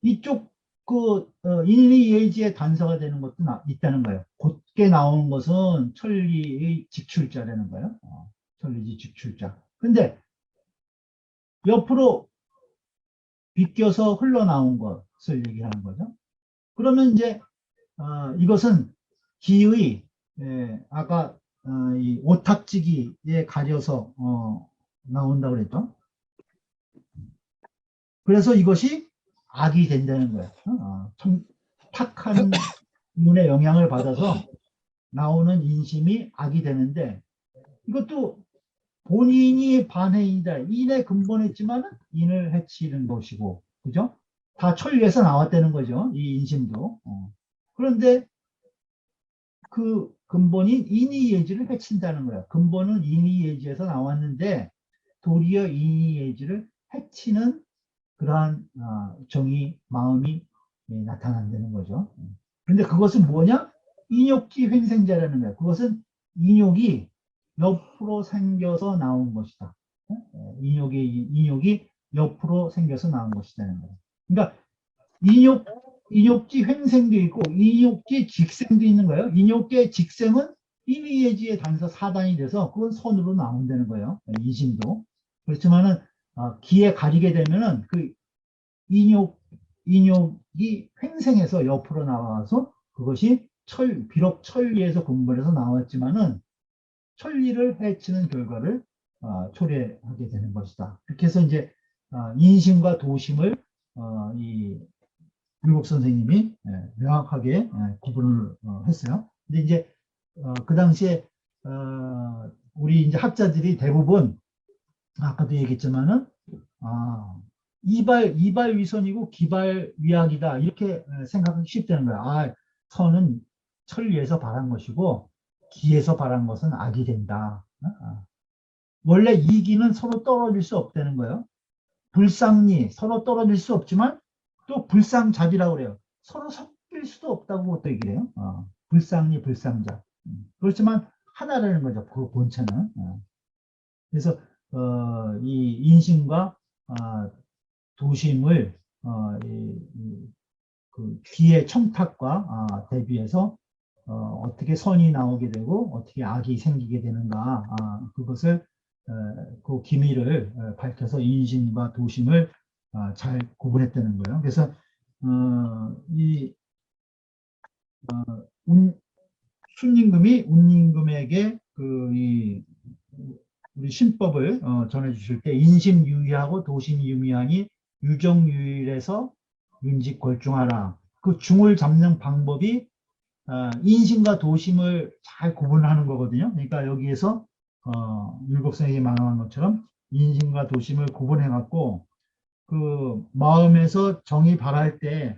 이쪽 그 인리예지의 단서가 되는 것도 있다는 거예요. 곧게 나오는 것은 천리의 직출자라는 거예요. 천리지 직출자. 근데 옆으로 비껴서 흘러나온 것을 얘기하는 거죠. 그러면 이제 이것은 기의 아까 이 오탁지기에 가려서 나온다고 그랬죠. 그래서 이것이 악이 된다는 거예요. 탁한 눈의 영향을 받아서 나오는 인심이 악이 되는데 이것도 본인이 반해이다. 인에 근본했지만 인을 해치는 것이고, 그죠? 다 천리에서 나왔다는 거죠. 이 인심도. 그런데 그 근본인 인이예지를 해친다는 거예요. 근본은 인이예지에서 나왔는데 도리어 인이예지를 해치는 그러한 정의, 마음이 나타난다는 거죠. 그런데 그것은 뭐냐? 인욕지 횡생자라는 거예요. 그것은 인욕이 옆으로 생겨서 나온 것이다. 인욕이 옆으로 생겨서 나온 것이라는 거예요. 그러니까 인욕지 횡생도 있고 인욕지 직생도 있는 거예요. 인욕계 직생은 인위예지의 단서 4단이 돼서 그건 선으로 나온다는 거예요. 인심도. 그렇지만은 기에 가리게 되면은 그 인욕이 횡생해서 옆으로 나와서 그것이 비록 천리에서 근본에서 나왔지만은 천리를 해치는 결과를 초래하게 되는 것이다. 그렇게 해서 이제 인심과 도심을 이 율곡 선생님이 명확하게 구분을 했어요. 근데 이제 그 당시에 우리 이제 학자들이 대부분 아까도 얘기했지만은 이발 위선이고 기발 위약이다 이렇게 생각하기 쉽다는 거야. 선은 천리에서 발한 것이고 기에서 발한 것은 악이 된다. 원래 이기는 서로 떨어질 수 없다는 거예요. 불상리 서로 떨어질 수 없지만 또 불상잡이라고 그래요. 서로 섞일 틀릴 수도 없다고 또 얘기를 해요. 불상리, 불상자. 그렇지만 하나라는 거죠. 그 본체는. 그래서 이 인심과 도심을 그 귀의 청탁과 대비해서 어떻게 선이 나오게 되고 어떻게 악이 생기게 되는가, 그것을 그 기미를 밝혀서 인심과 도심을 잘 구분했다는 거예요. 그래서 이 순임금이 운임금에게 우리 신법을 전해 주실 때 인심유의하고 도심유의하니 유정유일에서 윤직걸중하라. 그 중을 잡는 방법이 인심과 도심을 잘 구분하는 거거든요. 그러니까 여기에서 율곡선생이 말한 것처럼 인심과 도심을 구분해 갖고 그 마음에서 정이 발할 때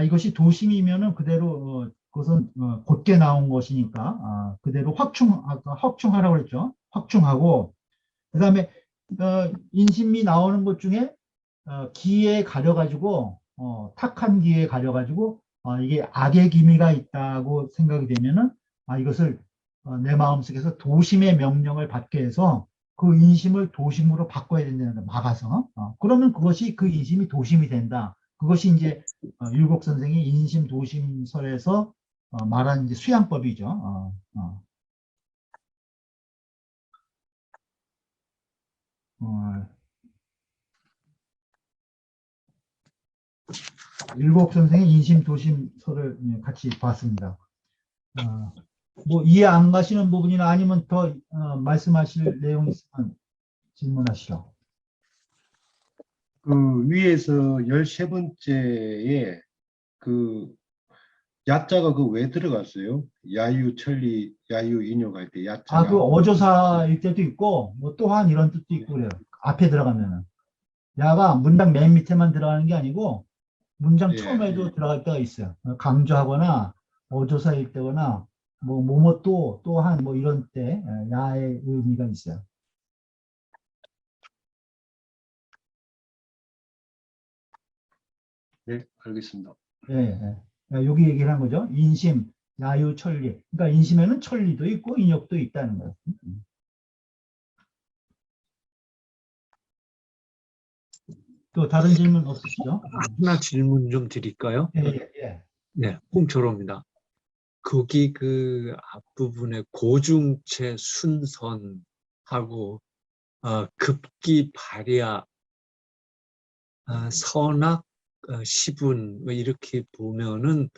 이것이 도심이면은 그대로 그것은 곧게 나온 것이니까 그대로 아까 확충하라고 그랬죠. 확충하고 그다음에 인심이 나오는 것 중에 기에 가려가지고 탁한 기에 가려가지고 이게 악의 기미가 있다고 생각이 되면은 이것을 내 마음속에서 도심의 명령을 받게 해서 그 인심을 도심으로 바꿔야 된다는 거 막아서 그러면 그것이 그 인심이 도심이 된다. 그것이 이제 율곡 선생이 인심 도심설에서 말한 이제 수양법이죠. 율곡 선생의 인심 도심설을 같이 봤습니다. 뭐 이해 안 가시는 부분이나 아니면 더 말씀하실 내용이 있으면 질문하시죠. 그 위에서 13번째에 그 야자가 그 왜 들어갔어요? 야유, 천리, 야유, 인욕할 때 야자가. 그 어조사일 때도 있고 뭐 또한 이런 뜻도 있고 그래요. 앞에 들어가면은 야가 문장 맨 밑에만 들어가는 게 아니고 문장 처음에도 들어갈 때가 있어요. 강조하거나 어조사일 때거나 뭐 뭐뭐 또한 뭐 이런 때 야의 의미가 있어요. 네, 알겠습니다. 여기 얘기를 한 거죠. 인심, 야유, 천리. 그러니까 인심에는 천리도 있고 인욕도 있다는 거예요. 또 다른 질문 없으시죠? 하나 질문 좀 드릴까요? 예. 네, 홍철호입니다. 거기 그 앞부분에 고중체 순선하고 급기 발야 선악 시분 뭐 이렇게 보면은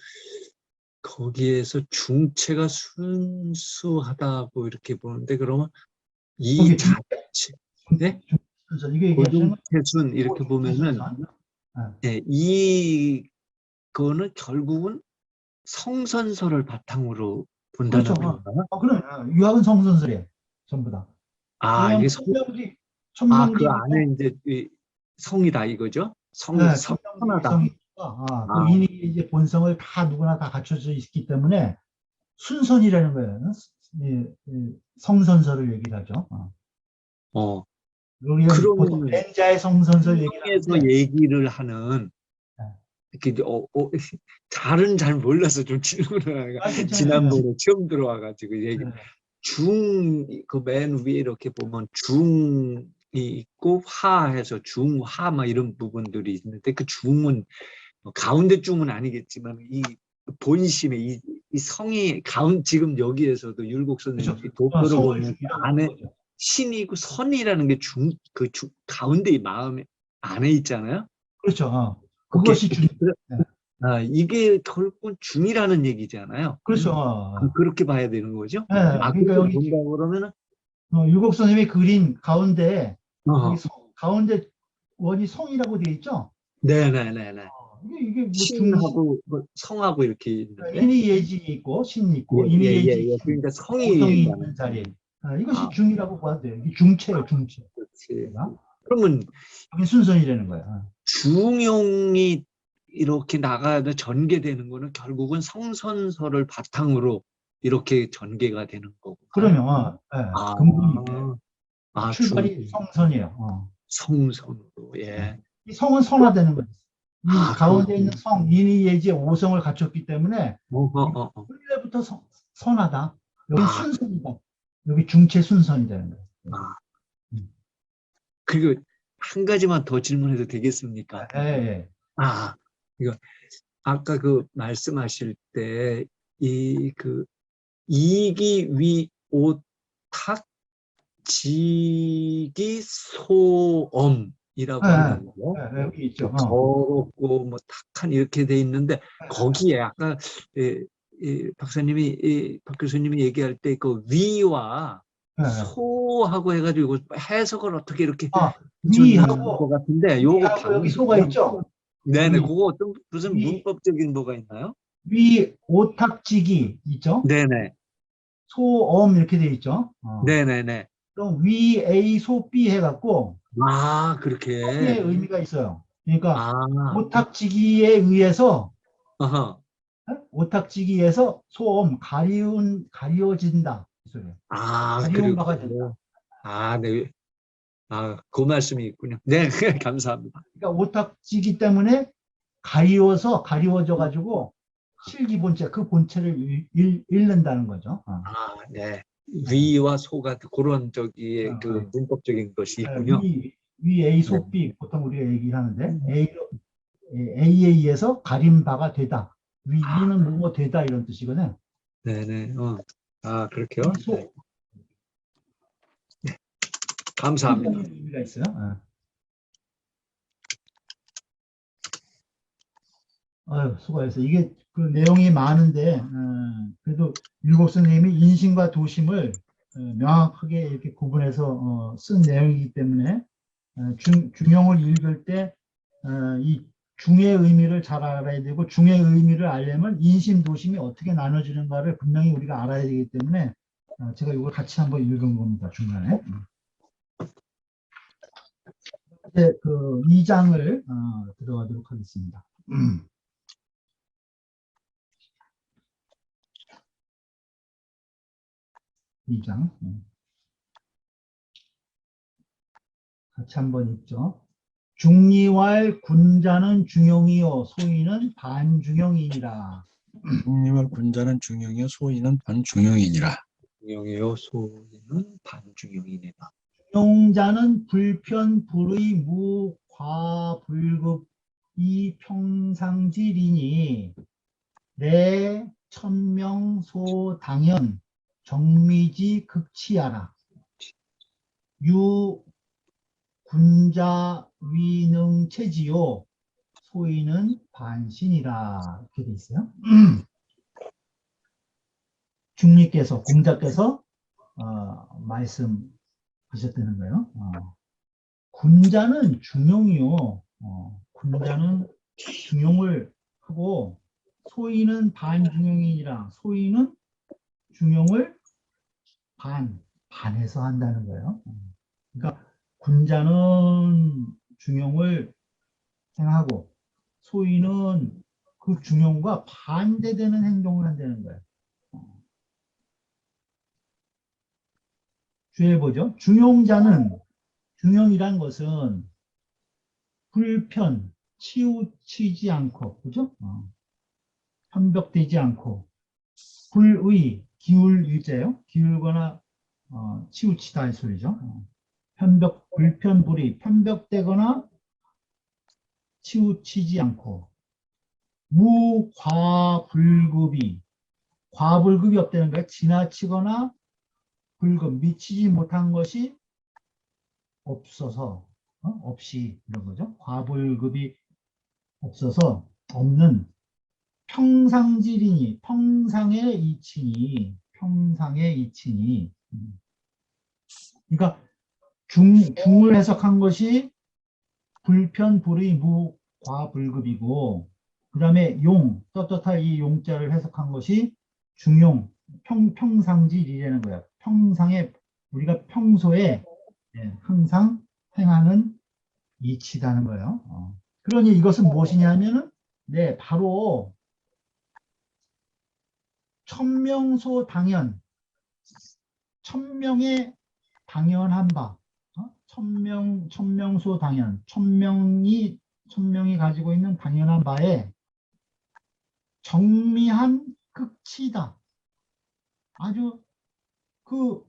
거기에서 중체가 순수하다고 이렇게 보는데 그러면 이 자체 네? 이게 고중체순 이렇게 보면은 네, 이거는 결국은 성선설을 바탕으로 본다는 그렇죠. 건가요? 그럼 유학은 성선설이에요. 전부 다. 이게 천명지 그 안에 이제 성이다 이거죠? 성하다. 그 이미 이제 본성을 누구나 다 갖춰져 있기 때문에 순선이라는 거예요. 성선설을 얘기를 하죠. 보통 맹자의 성선설 얘기를 하는 이렇게 잘은 잘 몰라서 좀 질문을 하니까 지난번에 처음 들어와가지고 그 맨 위에 이렇게 보면 중이 있고 화해서 중화 막 이런 부분들이 있는데 그 중은 가운데 중은 아니겠지만 이 본심의 이 성이 지금 여기에서도 율곡 선생님 독도를 보면 안에 신이고 선이라는 게 가운데 이 마음 안에 있잖아요. 그렇죠. 그것이 중. 이게 결국은 중이라는 얘기잖아요. 그렇죠. 그렇게 봐야 되는 거죠. 그러니까 여기 본다고 그러면은 율곡 선생님이 그린 가운데 가운데 원이 성이라고 되어 있죠. 네네네네. 이게 뭐 신하고 성하고 이렇게 있는데 인이 예진이 있고 신이 있고 인이 예진 그러니까 성이 있는 자리. 이것이 중이라고 봐도 돼요. 이게 중체예요, 중체. 그렇지. 그러면 여기 순선이라는 거야. 중용이 이렇게 나가야 전개되는 거는 결국은 성선설을 바탕으로 이렇게 전개가 되는 거고. 그러면 근본이 출발이 성선이에요. 성선으로. 이 성은 선화되는 거예요. 이 아, 가운데 있는 그렇군요. 성, 인의 예지의 5성을 갖췄기 때문에 본래부터 선하다. 여기 아, 순선이다. 여기 중체 순선이다. 아. 음. 그리고 한 가지만 더 질문해도 되겠습니까? 예, 예. 아, 이거 아까 그 말씀하실 때 이 그 이기 위 오탁 지기 소엄이라고 예, 하잖아요. 여기 있죠. 더럽고 뭐 탁한 이렇게 돼 있는데 거기에 아까 박 교수님이 얘기할 때 그 위와 예, 예. 소하고 해가지고 해석을 어떻게 이렇게 아, 하셨는 것 위하고, 같은데 요거 위하고 여기 소가 있죠? 네네, 위, 그거 어떤 무슨 위, 문법적인 뭐가 있나요? 위 오탁지기 있죠? 네네, 소엄 이렇게 돼 있죠? 네네네. 그럼 위 A 소 B 해갖고 아, 성의 그렇게. 의미가 있어요. 그러니까 아, 오탁지기에 의해서 어허. 오탁지기에서 소엄 가리워진다 이 소리예요. 아, 가리운 바가 된다. 그리고, 아, 네. 아, 그 말씀이 있군요. 네, 감사합니다. 그러니까 오탁지기 때문에 가리워져 가지고 실기 본체 그 본체를 잃는다는 거죠. 아, 네. 위와 소가 그런 어, 저기에 그 어. 문법적인 것이 있군요. 위 A 네. 소 B 보통 우리가 얘기하는데 A에 의해서 가린 바가 되다. 아, 위는 뭐뭐 되다 이런 뜻이거든. 네네. 아, 그렇게요? 위 네. 소 감사합니다. 순서의 의미가 있어요. 아유, 수고했어요. 이게 그 내용이 많은데 그래도 율곡 선생님이 인심과 도심을 명확하게 이렇게 구분해서 쓴 내용이기 때문에 중용을 읽을 때 이 중의 의미를 잘 알아야 되고 중의 의미를 알려면 인심, 도심이 어떻게 나눠지는가를 분명히 우리가 알아야 되기 때문에 제가 이걸 같이 한번 읽은 겁니다. 중간에. 이제 그 2장을 들어가도록 하겠습니다. 2장. 같이 한번 읽죠. 중리왈 군자는 중용이요 소인은 반중용이니라. 중리와 군자는 중용이요 소인은 반중용이니라. 중용이요, 소는 반중용이니라. 중용자는 불편 불의 무과불급이 평상질이니 내 천명소 당연 정미지 극치하라. 유 군자 위능체지요 소인은 반신이라 이렇게 돼 있어요. 중리께서 공자께서 말씀하셨다는 거예요. 군자는 중용이요. 군자는 중용을 하고 소인은 반중용이니라. 소인은 중용을 반해서 한다는 거예요. 그러니까 군자는 중용을 행하고 소인은 그 중용과 반대되는 행동을 한다는 거예요. 주의해 보죠. 중용이란 것은 불편, 치우치지 않고, 그죠? 편벽되지 않고, 불의, 기울의자요. 기울거나 치우치다 이 소리죠. 불편, 불의, 편벽되거나 치우치지 않고, 무과불급이, 과불급이 없다는 거예요. 지나치거나 불급, 미치지 못한 것이 없어서, 없이 이런 거죠. 과불급이 없어서 없는 평상질이니, 평상의 이치니. 그러니까 중을 해석한 것이 불편, 불의, 무, 과불급이고, 그 다음에 떳떳할 이 용자를 해석한 것이 중용, 평상질이라는 거야. 우리가 평소에 항상 행하는 이치다는 거예요. 그러니 이것은 무엇이냐면은, 바로 천명소 당연, 천명의 당연한 바, 천명소 당연, 천명이 가지고 있는 당연한 바에 정미한 극치다. 아주 그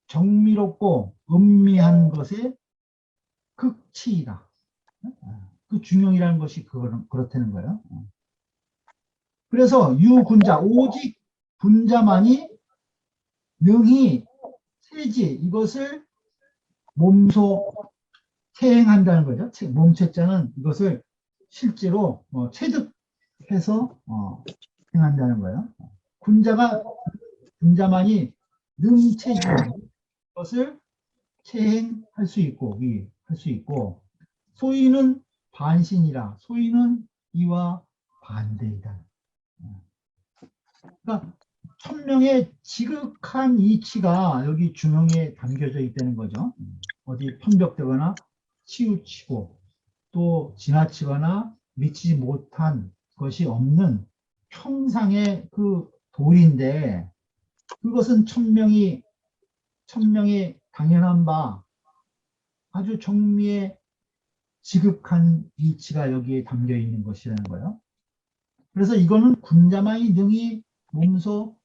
정미롭고 은미한 것의 극치이다. 그 중용이라는 것이 그렇다는 거예요. 그래서 유군자, 오직 군자만이 능히 세지, 이것을 몸소 체행한다는 거죠. 몸체자는 이것을 실제로 체득해서 행한다는 거예요. 군자만이 능체지, 것을 체행할 수 있고, 할 수 있고, 소위는 반신이라, 소위는 이와 반대이다. 그러니까 천명의 지극한 이치가 여기 중용에 담겨져 있다는 거죠. 어디 편벽되거나 치우치고 또 지나치거나 미치지 못한 것이 없는 평상의 그 도리인데, 그것은 천명이 당연한 바 아주 정미의 지극한 이치가 여기에 담겨 있는 것이라는 거예요. 그래서 이거는 군자만이 능히 몸소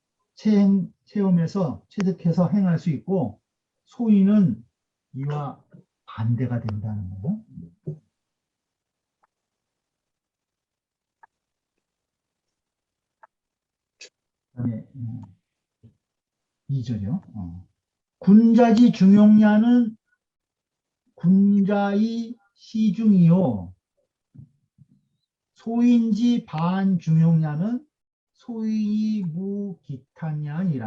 체험해서 체득해서 행할 수 있고, 소위는 이와 반대가 된다는 거예요. 그다음에 2절이요. 군자지 중용야는 군자의 시중이요, 소인지 반중용야는 소위 무기탄야니라.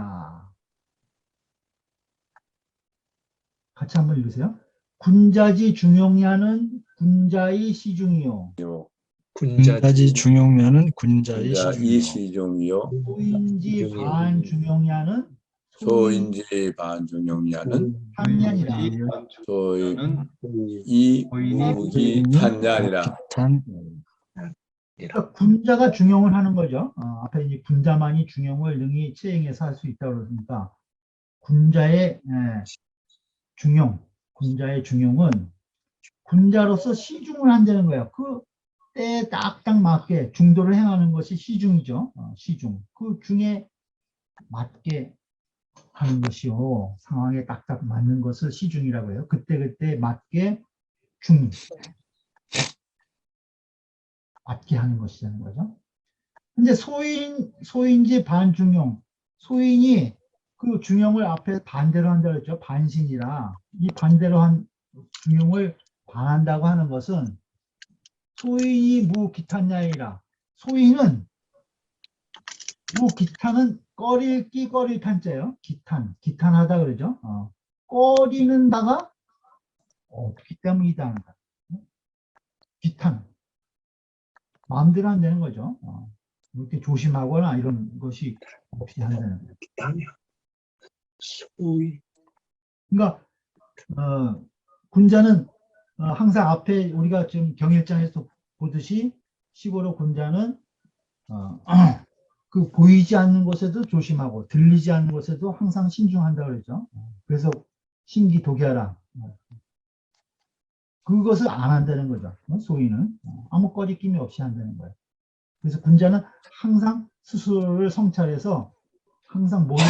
같이 한번 읽으세요. 군자지 중용야는 군자의 시중이요, 군자지 중용야는 군자의 군자 시중이요. 이시종이요. 소인지 반중용야는 소인지 반중용야는 탄야니라. 소이 소인이 무기 탄야니라. 탄 그러니까 군자가 중용을 하는 거죠. 앞에 이제 군자만이 중용을 능히 체행해서 할 수 있다고 그러니까 군자의 중용은 군자로서 시중을 한다는 거예요. 그 때에 딱딱 맞게 중도를 행하는 것이 시중이죠. 시중. 그 중에 맞게 하는 것이요, 상황에 딱딱 맞는 것을 시중이라고 해요. 그때 맞게 맞게 하는 것이라는 거죠. 근데 소인지 반중용, 소인이 그 중용을 앞에 반대로 한다고 했죠. 반신이라. 이 반대로 한 중용을 반한다고 하는 것은 소인이 무기탄야이라. 소인은 무기탄은 꺼릴 탄자예요. 기탄하다 그러죠. 꺼리는 바가 없기 때문이다. 기탄. 마음대로 안 되는 거죠. 이렇게 조심하거나 이런 것이 없이 한다는 거예요. 소위. 그러니까 군자는 항상 앞에 우리가 지금 경일장에서 보듯이 시골의 군자는 그 보이지 않는 곳에도 조심하고 들리지 않는 곳에도 항상 신중한다 그러죠. 그래서 신기독야라. 그것을 안 한다는 거죠. 소위는 아무 꺼리낌이 없이 한다는 거예요. 그래서 군자는 항상 스스로를 성찰해서 항상 모든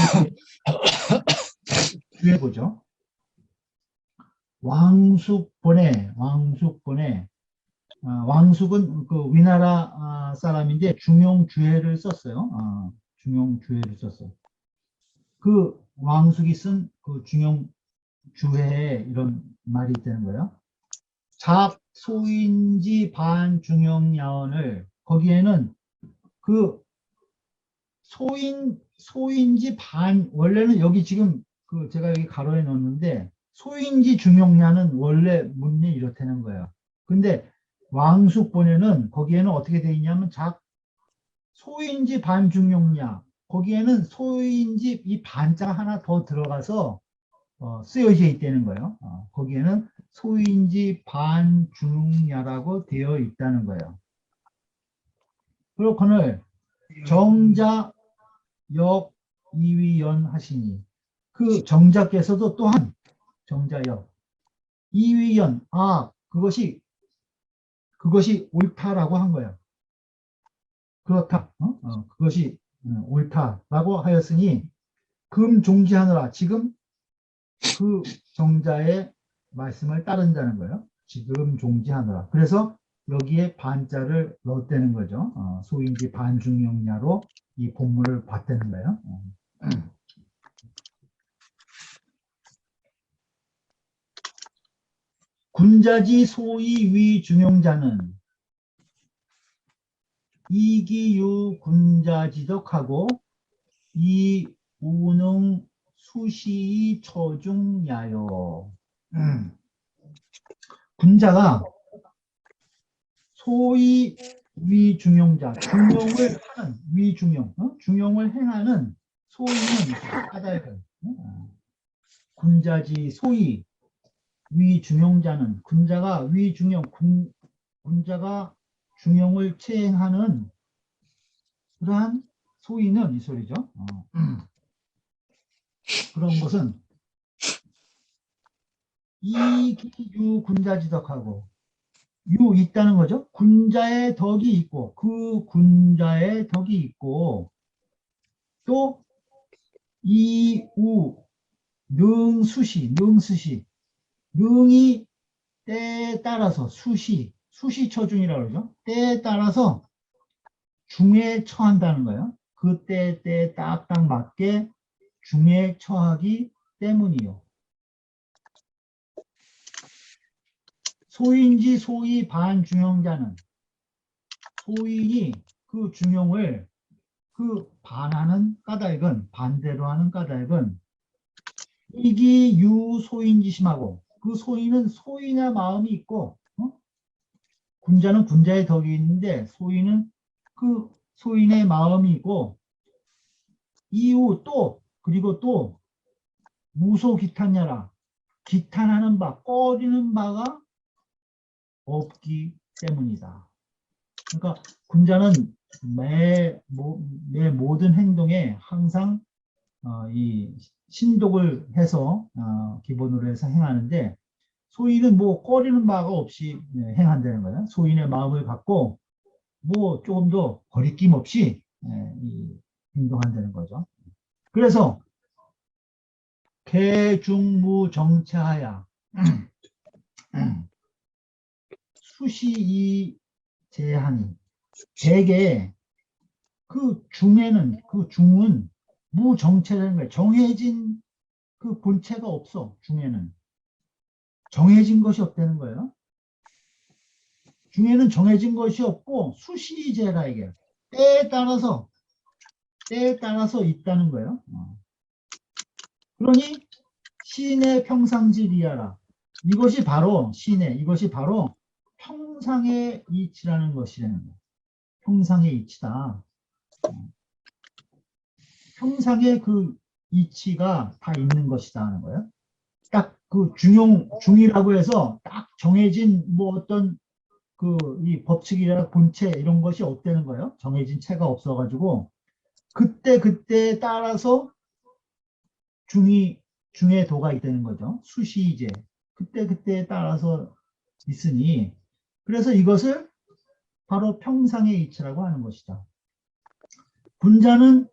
주해보죠. 왕숙본에 왕숙은 그 위나라 사람인데 중용주해를 썼어요. 중용주해를 썼어요. 그 왕숙이 쓴 그 중용주해에 이런 말이 있다는 거예요. 잡소인지 반중용야언을, 거기에는 그 소인지 원래는 여기 지금 그 제가 여기 가로에 넣었는데 소인지 중용야는 원래 문이 이렇다는 거예요. 근데 왕숙본에는 거기에는 어떻게 되어 있냐면 소인지 반중용야, 거기에는 소인지 이 반자가 하나 더 들어가서 쓰여져 있다는 거예요. 거기에는 소인지 반중야라고 되어 있다는 거예요. 그렇거늘 정자 역 이위연 하시니, 그 정자께서도 또한 정자역 이위연, 그것이 그것이 옳다라고 한 거예요. 그렇다. 그것이 옳다라고 하였으니 금종지하느라. 지금 그 정자의 말씀을 따른다는 거예요. 지금 종지하느라. 그래서 여기에 반자를 넣었다는 거죠. 소인지 반중용야로 이 본문을 봤다는 거예요. 군자지 소위 위중용자는 이기유 군자지덕하고 이우능 수시 처중야요. 군자가 소위 위중용자, 중용을 하는 위중용, 중용을 행하는 소위는 까닭은 군자지 소위 위중용자는 군자가 위중용 군자가 중용을 체행하는 그러한 소위는 이 소리죠. 그런 것은 이기유 군자지덕하고 유 있다는 거죠. 군자의 덕이 있고 그 군자의 덕이 있고 또 이우 능수시 능이 때에 따라서 수시처중이라고 그러죠. 때에 따라서 중에 처한다는 거예요. 그 때에 딱딱 맞게 중에 처하기 때문이요. 소인지 소위 반중용자는 소인이 그 중용을 그 반하는 까닭은 반대로 하는 까닭은 이기유 소인지심하고 그 소인은 소인의 마음이 있고 군자는 군자의 덕이 있는데 소인은 그 소인의 마음이 있고 이후 또 그리고 또 무소기탄야라 기탄하는 바 꺼리는 바가 없기 때문이다. 그러니까 군자는 매 모든 행동에 항상 이 신독을 해서 기본으로 해서 행하는데 소인은 뭐 꺼리는 바가 없이 행한다는 거예요. 소인의 마음을 갖고 뭐 조금 더 거리낌 없이 행동한다는 거죠. 그래서 개중무정체하야 수시이 제하니 대개 그 중에는 그 중은 무정체라는 거예요. 정해진 그 본체가 없어. 중에는 정해진 것이 없다는 거예요. 중에는 정해진 것이 없고 수시제라 이게 때에 따라서 있다는 거예요. 그러니 시인의 평상지리야라. 이것이 바로 이것이 바로 평상의 이치라는 것이라는 거예요. 평상의 이치다. 평상의 그 이치가 다 있는 것이다 하는 거예요. 딱 그 중이라고 해서 딱 정해진 뭐 어떤 그 이 법칙이나 본체 이런 것이 없다는 거예요. 정해진 체가 없어가지고 그때에 따라서 중의 도가 있다는 거죠. 수시제 그때에 따라서 있으니 그래서 이것을 바로 평상의 이치라고 하는 것이다. 군자는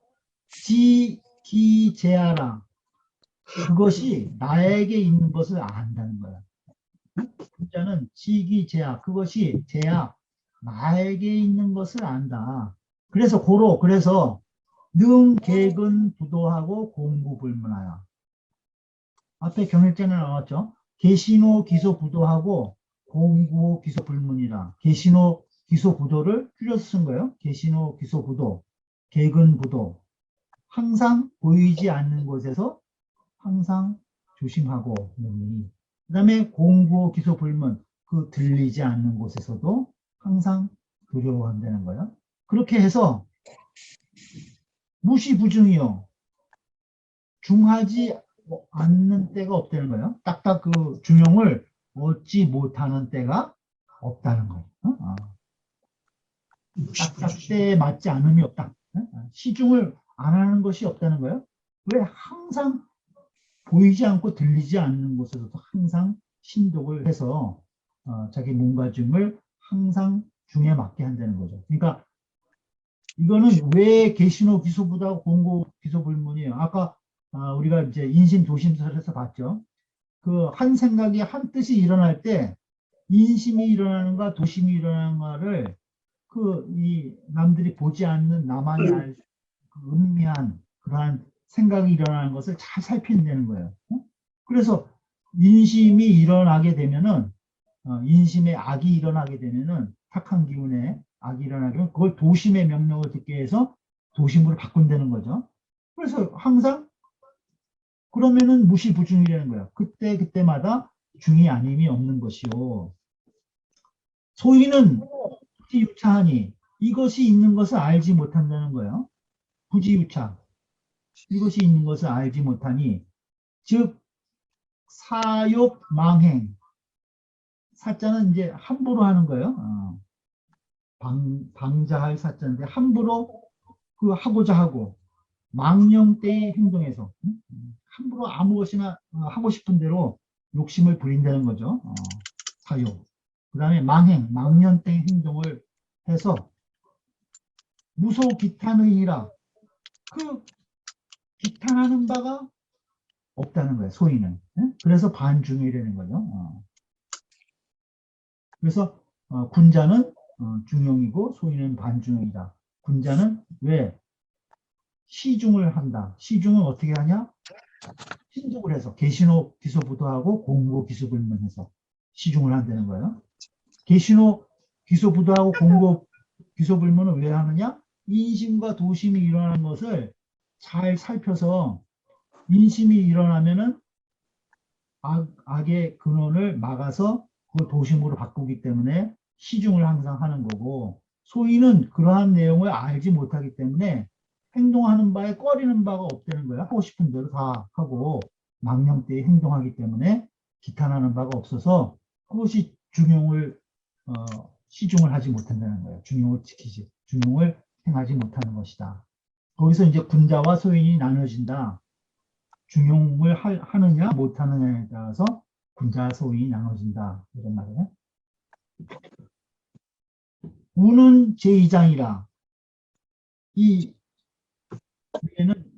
지기제하라. 그것이 나에게 있는 것을 안다는 거야. 군자는 지기제하. 그것이 제하. 나에게 있는 것을 안다. 그래서 능객은 부도하고 공부불문하여. 앞에 경일전에 나왔죠. 계신호 기소 부도하고 공구 기소 불문이라. 계신호 기소 부도를 줄여서 쓴 거예요. 계신호 기소 부도, 객은 부도. 항상 보이지 않는 곳에서 항상 조심하고. 그 다음에 공구 기소 불문, 그 들리지 않는 곳에서도 항상 두려워한다는 거예요. 그렇게 해서 무시부중이요. 중하지 않는 때가 없다는 거예요. 딱딱 그 중용을 얻지 못하는 때가 없다는 거예요. 딱딱 때에 맞지 않음이 없다. 시중을 안 하는 것이 없다는 거예요. 왜? 항상 보이지 않고 들리지 않는 곳에서도 항상 신독을 해서 자기 몸가짐을 항상 중에 맞게 한다는 거죠. 그러니까 이거는 왜 계신호 기소부다 공고 기소 불문이에요. 아까 우리가 이제 인심도심설에서 봤죠. 그 한 생각이 한 뜻이 일어날 때 인심이 일어나는가 도심이 일어나는가를 그 이 남들이 보지 않는 나만이 알 그 은미한 그러한 생각이 일어나는 것을 잘 살펴내는 거예요. 그래서 인심이 일어나게 되면은 인심에 악이 일어나게 되면은 착한 기운에 악이 일어나게 되면 그걸 도심의 명령을 듣게 해서 도심으로 바꾼다는 거죠. 그래서 항상 그러면은 무시부중이라는 거예요. 그때마다 중이 아님이 없는 것이요. 소위는 부지유차하니 이것이 있는 것을 알지 못한다는 거예요. 부지유차. 이것이 있는 것을 알지 못하니 즉 사욕 망행. 사자는 이제 함부로 하는 거예요. 방자할 사자인데 함부로 그 하고자 하고 망령때의 행동에서 함부로 아무 것이나 하고 싶은 대로 욕심을 부린다는 거죠. 사욕. 그 다음에 망행, 망년때의 행동을 해서 무소기탄의이라 그 기탄하는 바가 없다는 거예요. 소위는. 그래서 반중이라는 거죠. 그래서 군자는 중용이고 소위는 반중이다. 군자는 왜 시중을 한다. 시중은 어떻게 하냐? 신중을 해서 계신호 기소부도하고 공고 기소불문해서 시중을 한다는 거예요. 계신호 기소부도하고 공고 기소불문은 왜 하느냐? 인심과 도심이 일어나는 것을 잘 살펴서 인심이 일어나면은 악의 근원을 막아서 그 도심으로 바꾸기 때문에 시중을 항상 하는 거고 소위는 그러한 내용을 알지 못하기 때문에 행동하는 바에 꺼리는 바가 없다는 거야. 하고 싶은 대로 다 하고 망령때에 행동하기 때문에 기탄하는 바가 없어서 그것이 중용을 시중을 하지 못한다는 거예요. 중용을 지키지, 중용을 행하지 못하는 것이다. 거기서 이제 군자와 소인이 나눠진다. 중용을 하느냐 못하느냐에 따라서 군자 소인이 나눠진다. 이런 말이에요. 우는 제2장이라. 이 위에는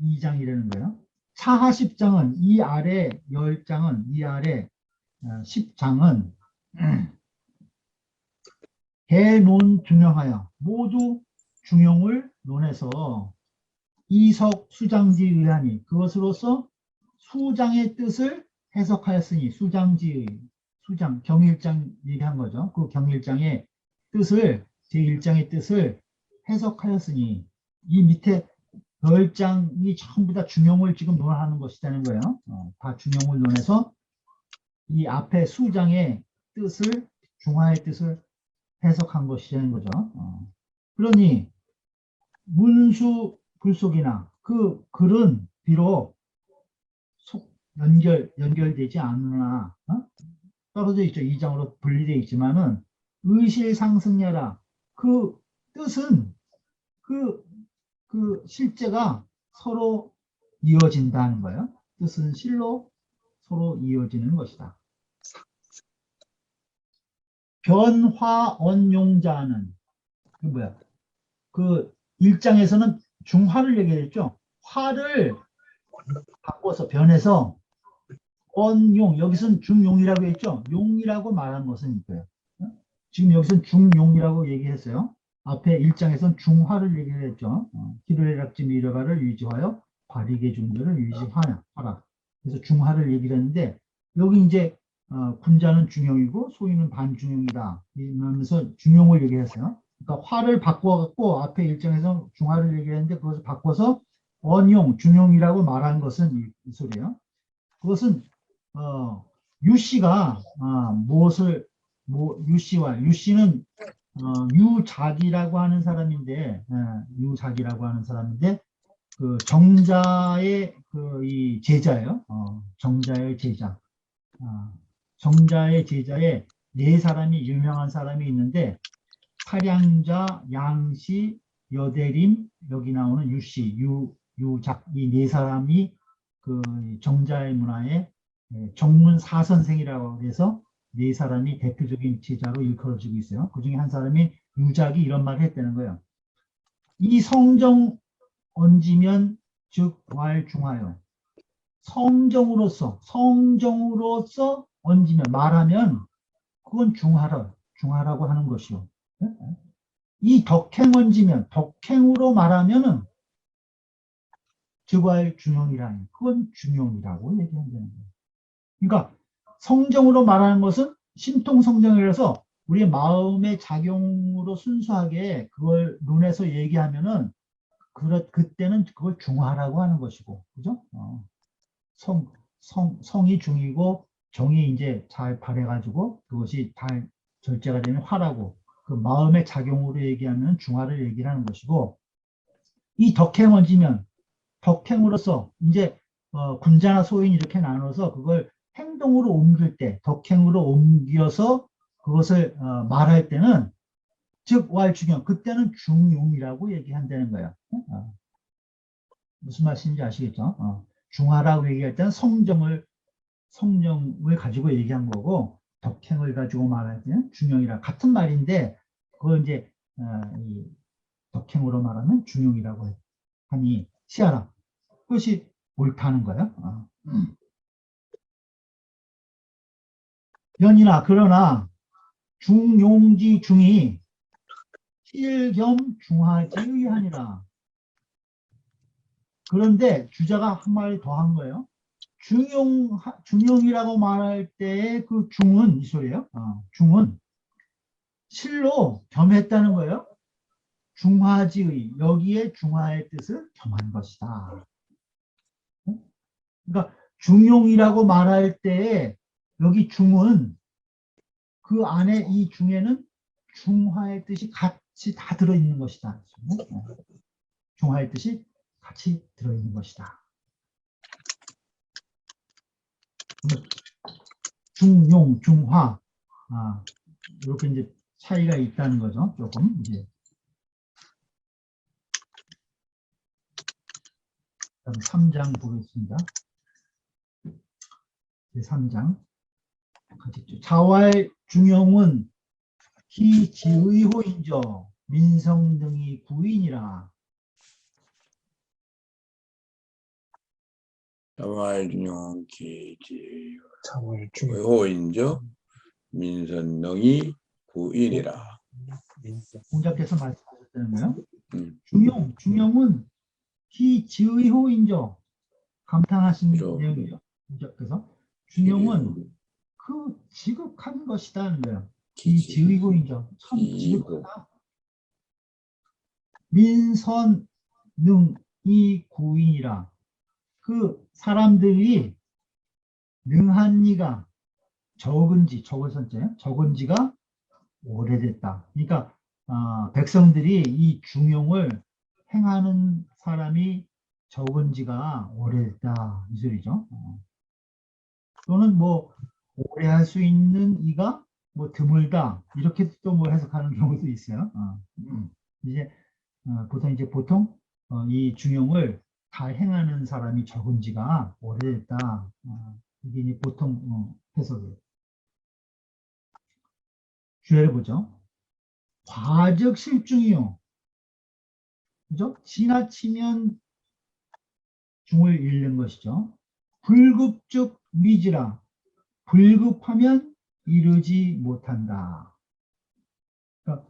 2장이라는 거예요. 차하 10장은 이 아래 10장은 이 아래 10장은 개논 중용하여 모두 중용을 논해서 이석 수장지의 의하니 그것으로서 수장의 뜻을 해석하였으니 수장지의 수장 경일장 얘기한 거죠. 그 경일장의 뜻을 제1장의 뜻을 해석하였으니 이 밑에 10장이 전부 다 중용을 지금 논하는 것이라는 거예요. 다 중용을 논해서 이 앞에 수장의 뜻을 중화의 뜻을 해석한 것이라는 거죠. 그러니 문수 불속이나 그 글은 비록 연결되지 않으나 떨어져 있죠. 2장으로 분리되어 있지만은 의실상승야라 그 뜻은 그 실제가 서로 이어진다는 거예요. 뜻은 실로 서로 이어지는 것이다. 변화언용자는 그 뭐야? 그 1장에서는 중화를 얘기했죠. 화를 바꿔서 변해서 언용 여기서는 중용이라고 했죠. 용이라고 말한 것은 이거예요. 지금 여기서는 중용이라고 얘기했어요. 앞에 1장에서는 중화를 얘기했죠. 기르레락지 미르바를 유지하여 바리게 중도를 유지하라. 그래서 중화를 얘기를 했는데 여기 이제 군자는 중용이고 소위는 반중용이다. 이러면서 중용을 얘기했어요. 그러니까 화를 바꿔갖고 앞에 1장에서 중화를 얘기했는데 그것을 바꿔서 언용, 중용이라고 말한 것은 이 소리예요. 그것은 유씨가 유씨는 유작이라고 하는 사람인데 그 정자의 이 제자예요. 정자의 제자. 정자의 제자에 네 사람이 유명한 사람이 있는데 사량자, 양시, 여대림 여기 나오는 유씨, 유작 이 네 사람이 그 정자의 문화에 정문 사선생이라고 해서 네 사람이 대표적인 제자로 일컬어지고 있어요. 그 중에 한 사람이 유작이 이런 말을 했다는 거예요. 이 성정 얹으면 즉 왈중하여. 성정으로서 얹으면 말하면 그건 중하라고 하는 것이요. 이 덕행 얹으면 덕행으로 말하면은 즉왈 중용이라니 그건 중용이라고 얘기한다는 거예요. 그러니까 성정으로 말하는 것은 신통성정이라서 우리의 마음의 작용으로 순수하게 그걸 눈에서 얘기하면은 그때는 그걸 중화라고 하는 것이고, 그죠? 성이 중이고 정이 이제 잘 발해가지고 그것이 잘 절제가 되면 화라고, 그 마음의 작용으로 얘기하면 중화를 얘기하는 것이고, 이 덕행 얹으면 덕행으로서 이제 군자나 소인 이렇게 나눠서 그걸 행동으로 옮길 때, 덕행으로 옮겨서 그것을 말할 때는 즉 왈중용, 그때는 중용이라고 얘기한다는 거예요. 무슨 말씀인지 아시겠죠? 중하라고 얘기할 때는 성정을 가지고 얘기한 거고, 덕행을 가지고 말할 때는 중용이라 같은 말인데, 그걸 이제 이 덕행으로 말하면 중용이라고 하니 시하라. 그것이 옳다는 거야. 연이나 그러나 중용지 중이 실겸 중하지의하니라. 그런데 주자가 한 마디 더 한 거예요. 중용이라고 말할 때의 그 중은 이 소리예요. 중은 실로 겸했다는 거예요. 중화지의, 여기에 중화의 뜻을 겸한 것이다. 그러니까 중용이라고 말할 때 여기 중은 그 안에 이 중에는 중화의 뜻이 같이 다 들어있는 것이다. 중화의 뜻이 같이 들어있는 것이다. 중용, 중화, 이렇게 이제 차이가 있다는 거죠. 조금 이제. 3장 보겠습니다. 3장. 자왈 중용은 기지의호인저 민성 등이 구인이라. 자왈중용 기지 자월중 의호인저 민선능이 구인이라. 공자께서 말씀하셨다는 거예요. 음. 중용은 기지의호인저, 감탄하신 그렇죠. 내용이죠. 공자께서 중용은 그 지극한 것이다는 거예요. 기지의호인저, 참 지극하다. 민선능이 구인이라. 그 사람들이 능한 이가 적은 지가 오래됐다. 그러니까 백성들이 이 중용을 행하는 사람이 적은 지가 오래됐다 이 소리죠. 또는 뭐 오래 할 수 있는 이가 뭐 드물다 이렇게 또 뭐 해석하는 경우도 있어요. 이제 보통 이 중용을 잘 행하는 사람이 적은 지가 오래됐다. 이게 이제 보통 해석이에요. 주례를 보죠. 과적 실중이요. 그죠? 지나치면 중을 잃는 것이죠. 불급적 미지라. 불급하면 이르지 못한다. 그러니까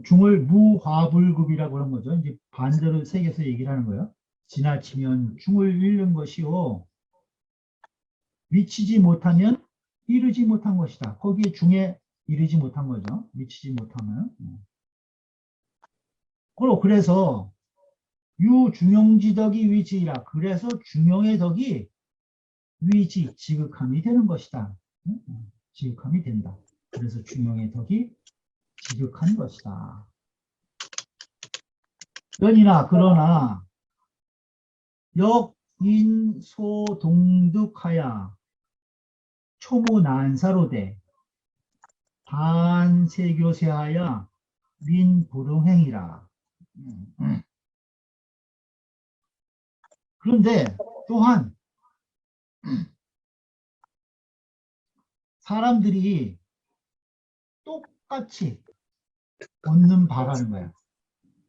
중을 무화불급이라고 하는 거죠. 이제 반대로 새겨서 얘기를 하는 거예요. 지나치면 중을 잃는 것이요. 미치지 못하면 이르지 못한 것이다. 거기에 중에 이르지 못한 거죠. 미치지 못하면. 그래서 유중용지덕이 위지이라. 그래서 중용의 덕이 위지, 지극함이 되는 것이다. 지극함이 된다. 그래서 중용의 덕이 지극한 것이다. 연이나 그러나 역인소동득하야 초무난사로되 반세교세하야 민불응행이라. 그런데 또한 사람들이 똑같이 얻는 바라는 거야.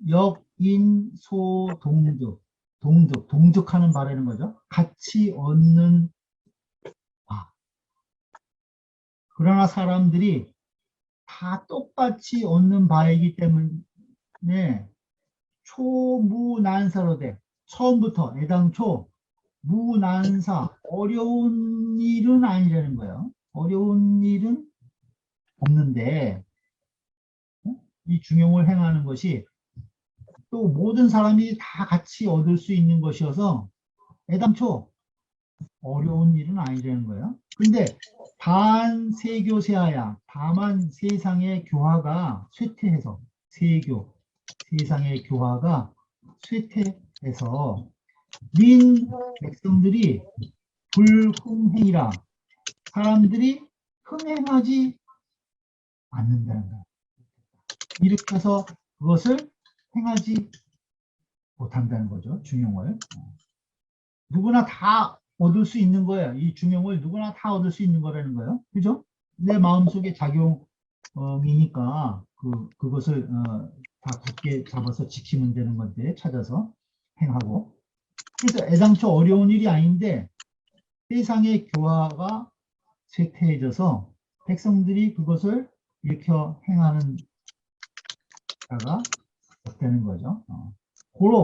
역, 인, 소, 동득하는 바라는 거죠. 같이 얻는 바. 그러나 사람들이 다 똑같이 얻는 바이기 때문에 초무난사로 돼. 처음부터 애당초 무난사, 어려운 일은 아니라는 거예요. 어려운 일은 없는데 이 중용을 행하는 것이 또 모든 사람이 다 같이 얻을 수 있는 것이어서 애당초 어려운 일은 아니라는 거예요. 근데 단 세교세하야, 다만 세상의 교화가 쇠퇴해서, 세교, 세상의 교화가 쇠퇴해서 민 백성들이 불흥행이라, 사람들이 흥행하지 않는다는 거예요. 이렇게 해서 그것을 행하지 못한다는 거죠. 중용을. 누구나 다 얻을 수 있는 거예요. 이 중용을 누구나 다 얻을 수 있는 거라는 거예요. 그죠? 내 마음속에 작용이니까 그것을 다 굳게 잡아서 지키면 되는 건데, 찾아서 행하고. 그래서 애당초 어려운 일이 아닌데 세상의 교화가 쇠퇴해져서 백성들이 그것을 일으켜 행하는 자가 없다는 거죠.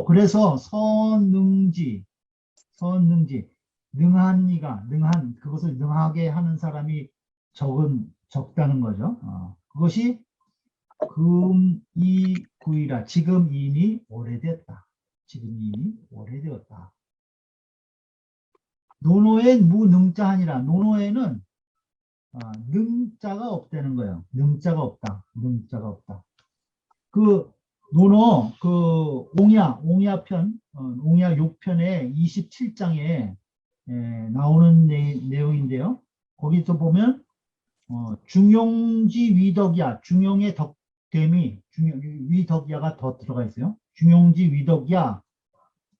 그래서 선능지, 능한 이가, 그것을 능하게 하는 사람이 적다는 거죠. 그것이 금이구이라, 지금 이미 오래되었다. 노노엔 무능자 하니라. 노노에는 능자가 없다는 거예요. 능자가 없다. 그 노노, 옹야편, 옹야 6편의 27장에 나오는 내용인데요. 거기서 보면 중용지 위덕이야, 중용의 덕됨이, 위덕이야가 더 들어가 있어요. 중용지 위덕이야,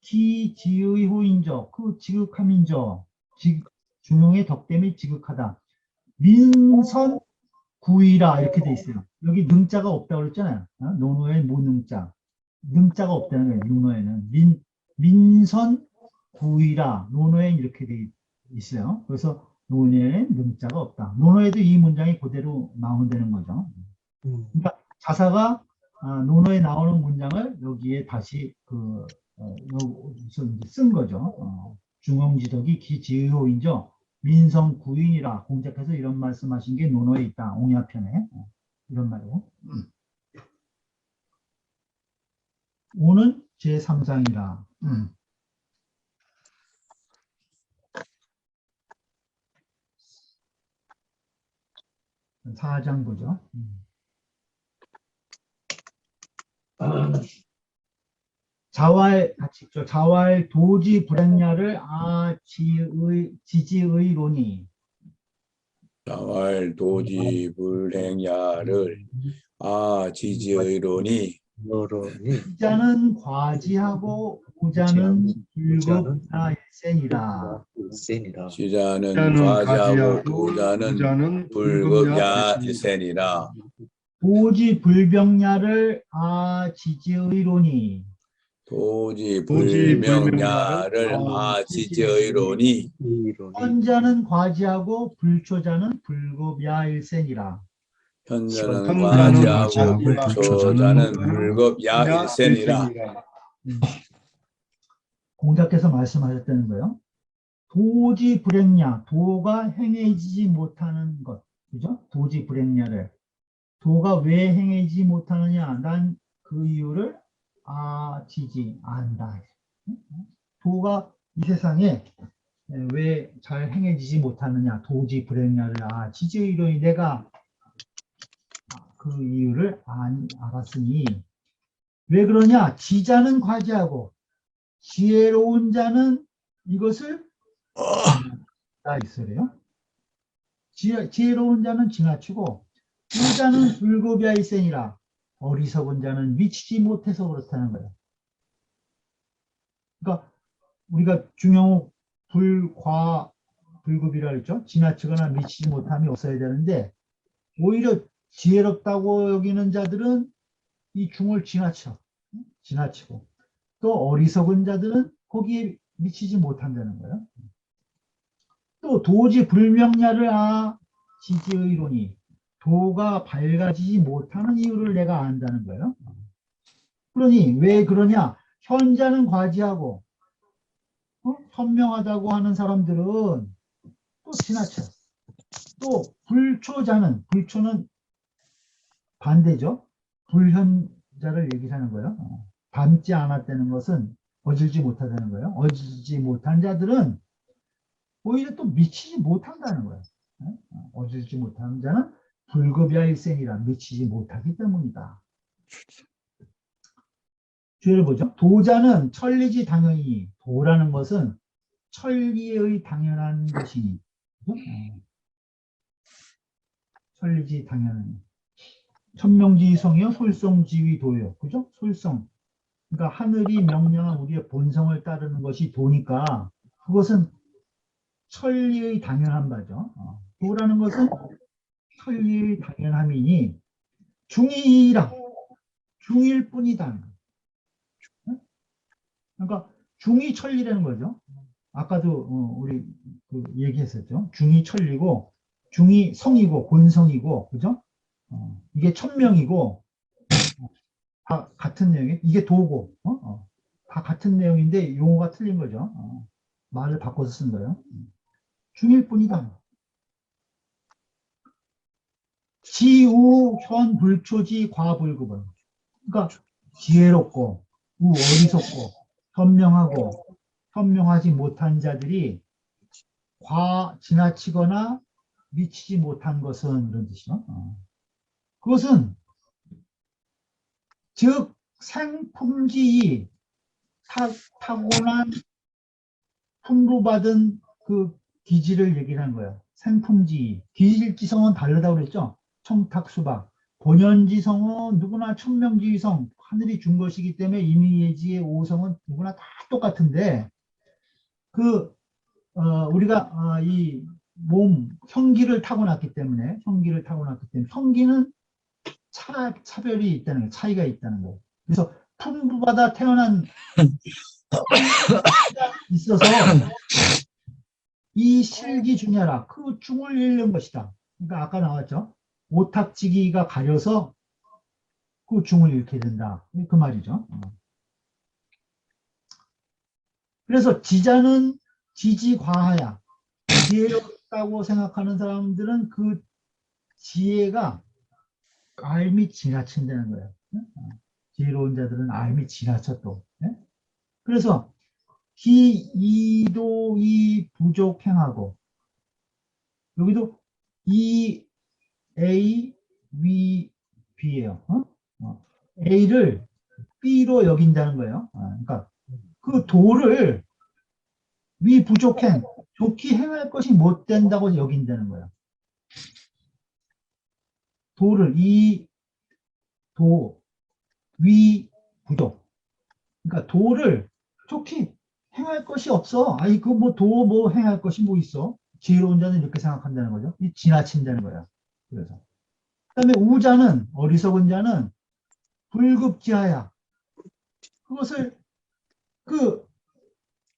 기지의 후인저, 그 지극함인저, 중용의 덕됨이 지극하다. 민선 구이라 이렇게 돼 있어요. 여기 능자가 없다고 그랬잖아요. 노노에 무능자, 능자가 없다는 거예요. 노노에는 민선 구이라, 노노에 이렇게 돼 있어요. 그래서 노노에는 능자가 없다. 노노에도 이 문장이 그대로 나온다는 거죠. 그러니까 자사가 노노에 나오는 문장을 여기에 다시 쓴 거죠. 중용지덕이 기지의호인저 민성 구인이라, 공작해서 이런 말씀하신 게 노노에 있다. 옹야편에 이런 말이에요. 오는 제3장이라. 4장 보죠. 자왈 도지 불행야를 지지의론이. 자왈 도지 불행야를 지지의론이. 지자는 과지하고 우자는 불급야일센이라. 지자는 과지하고 우자는 불급야일센이라. 도지 불병야를 지지의론이. 도지 불명야를 지지의론이. 현자는 과지하고 불초자는 불급야일센이라. 현자는 과지하고 불초자는 불급야일센이라. 공자께서 말씀하셨다는 거예요. 도지 불행야, 도가 행해지지 못하는 것, 그죠? 도지 불행야를, 도가 왜 행해지지 못하느냐, 난 그 이유를 지지 안다. 도가 이 세상에 왜 잘 행해지지 못하느냐, 도지 불행야를 지지의론이, 내가 그 이유를 알았으니. 왜 그러냐? 지자는 과지하고 지혜로운 자는 이것을 있어요. 지혜로운 자는 지나치고 우자는 불급야일센이라, 어리석은 자는 미치지 못해서 그렇다는 거예요. 그러니까 우리가 중용 불급이라 그랬죠. 지나치거나 미치지 못함이 없어야 되는데 오히려 지혜롭다고 여기는 자들은 이 중을 지나치고 또 어리석은 자들은 거기에 미치지 못한다는 거예요. 또 도지 불명야를 지지의론이 도가 밝아지지 못하는 이유를 내가 안다는 거예요. 그러니 왜 그러냐? 현자는 과지하고 현명하다고 하는 사람들은 또 지나쳐. 또 불초는 반대죠. 불현자를 얘기하는 거예요. 닮지 않았다는 것은 어질지 못하다는 거예요. 어질지 못한 자들은 오히려 또 미치지 못한다는 거예요. 어질지 못한 자는 불급야일생이라 미치지 못하기 때문이다. 주의를 보죠. 도자는 천리지 당연히 도라는 것은 천리의 당연한 것이니 천리지 당연한 천명지성이요 솔성지위도요. 그죠? 솔성. 그러니까 하늘이 명령한 우리의 본성을 따르는 것이 도니까 그것은 천리의 당연한 바죠. 도라는 것은 천리의 당연함이니 중이라 중일 뿐이다. 그러니까 중이 천리라는 거죠. 아까도 우리 얘기했었죠. 중이 천리고 중이 성이고 본성이고 그죠? 이게 천명이고 다 같은 내용이 이게 도고 다 같은 내용인데 용어가 틀린 거죠. 말을 바꿔서 쓴 거예요. 중일 뿐이다. 지우 현 불초지 과불급은 그러니까 지혜롭고 어리석고 현명하지 못한 자들이 지나치거나 미치지 못한 것은 이런 뜻이죠. 그것은 즉 생품지이 타고난 풍부받은 그 기질을 얘기하는 거예요. 생품지이 기질지성은 다르다고 그랬죠. 청탁수박 본연지성은 누구나 천명지위성 하늘이 준 것이기 때문에 이미예지의 오성은 누구나 다 똑같은데 우리가 이 몸 형기를 타고났기 때문에 형기는 차별이 있다는 거예요. 차이가 있다는 거예요. 그래서 풍부받아 태어난 있어서 이 실기중야라 그 중을 잃는 것이다. 그러니까 아까 나왔죠. 오탁지기가 가려서 그 중을 잃게 된다. 그 말이죠. 그래서 지자는 지지과하야. 지혜롭다고 생각하는 사람들은 그 지혜가 알미 지나친다는 거예요. 지혜로운 자들은 알미 지나쳐 또. 그래서 이도이 부족행하고 여기도 이 A, V, B예요. A를 B로 여긴다는 거예요. 그러니까 그 도를 위 부족행, 좋게 행할 것이 못 된다고 여긴다는 거예요. 도를 위 부족. 그러니까 도를 좋게 행할 것이 없어. 아니 그 도 행할 것이 뭐 있어? 지혜로운 자는 이렇게 생각한다는 거죠. 지나친다는 거예요. 그래서 그다음에 우자는 어리석은 자는 불급지하야. 그것을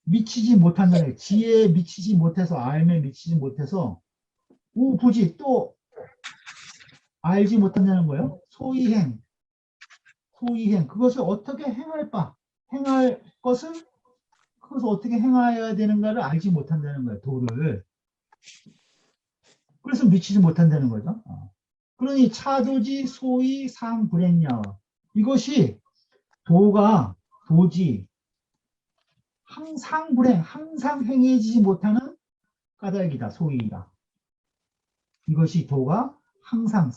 미치지 못한다는 거예요. 지혜에 미치지 못해서 알에 미치지 못해서 우부지 또 알지 못한다는 거예요. 소이행 그것을 어떻게 행할 것을 그것을 어떻게 행해야 되는가를 알지 못한다는 거예요. 도를. 그래서 미치지 못한다는 거죠. 그러니 차도지 소위 상불행야 이것이 도지 항상 행해지지 못하는 까닭이다. 소위이다. 이것이 도가 항상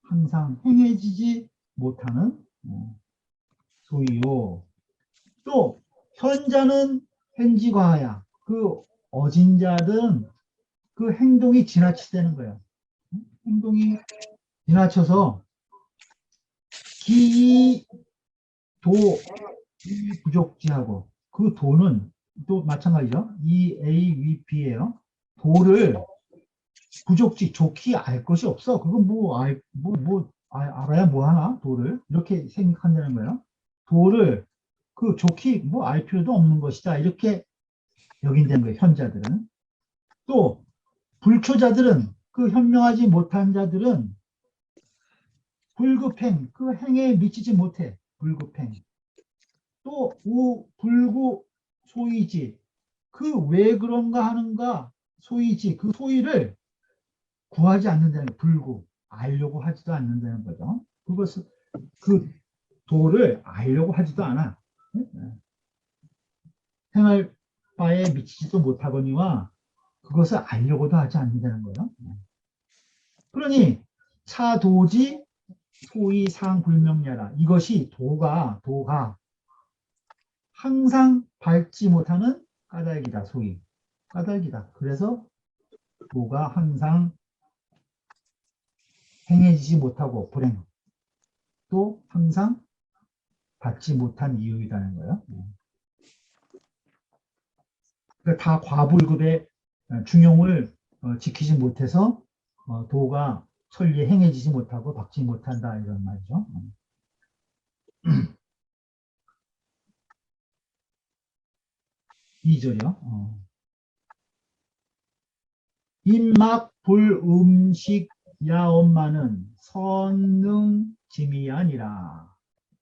항상 행해지지 못하는 소위요. 또 현자는 현지과하야. 그 어진 자든 그 행동이 지나치다는 거예요. 행동이 지나쳐서 부족지하고 그 도는 또 마찬가지죠. 이 A, 비예요. 도를 부족지 좋게 알 것이 없어. 그건 알아야 뭐 하나 도를 이렇게 생각한다는 거예요. 도를 그 좋게 뭐 알 필요도 없는 것이다. 이렇게 여긴다는 거예요. 현자들은. 또 불초자들은 그 현명하지 못한 자들은 불급행 그 행에 미치지 못해. 불급행. 또 불구 소이지 그 왜 그런가 하는가 소이지 그 소이를 구하지 않는다는 거예요. 불구 알려고 하지도 않는다는 거죠. 그것을 그 도를 알려고 하지도 않아. 행할 바에 미치지도 못하거니와 그것을 알려고도 하지 않는다는 거예요. 그러니 차도지 소위 상불명야라. 이것이 도가 항상 밟지 못하는 까닭이다. 소위 까닭이다. 그래서 도가 항상 행해지지 못하고 불행 또 항상 받지 못한 이유이라는 거예요. 그러니까 다 과불급의 중용을 지키지 못해서 도가 천리에 행해지지 못하고 받지 못한다 이런 말이죠. 2절이요. 임막 불음식 야엄마는 선능짐이 아니라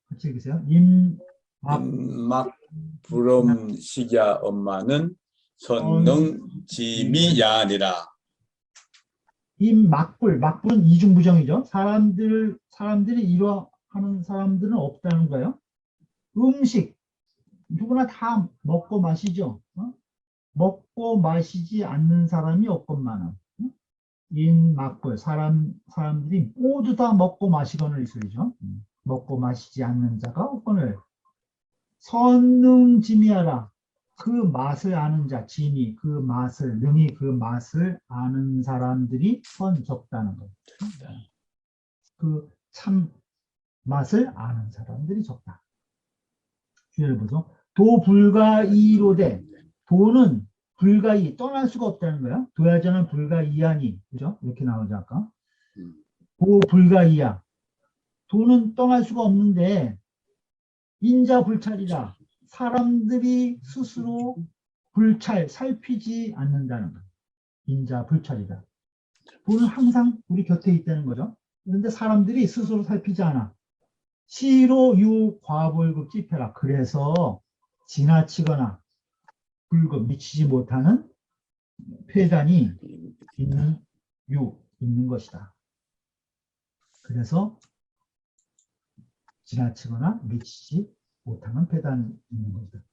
같이 읽으세요. 임막 불음식야 엄마는 선능짐이 아니라. 막불은 이중부정이죠. 사람들이 이러하는 사람들은 없다는 거예요. 음식 누구나 다 먹고 마시죠. 먹고 마시지 않는 사람이 없건만은 인막불 사람들이 모두 다 먹고 마시거늘 이 소리죠. 먹고 마시지 않는 자가 없거늘 선능짐이하라. 그 맛을 아는 자, 짐이 그 맛을, 능히 그 맛을 아는 사람들이 적다는 거예요. 그 참 맛을 아는 사람들이 적다. 주의를 보죠. 도불가이로되 도는 불가이 떠날 수가 없다는 거예요. 도야자는 불가이하니 그죠? 이렇게 나오죠 아까. 도불가이야. 도는 떠날 수가 없는데 인자불찰이라. 사람들이 스스로 살피지 않는다는 거예요. 인자불찰이다. 도는 항상 우리 곁에 있다는 거죠. 그런데 사람들이 스스로 살피지 않아. 시로 유 과불급 집회라. 그래서 지나치거나 불급 미치지 못하는 폐단이 있는 것이다. 그래서 지나치거나 미치지 못하는 폐단이 있는 것이다.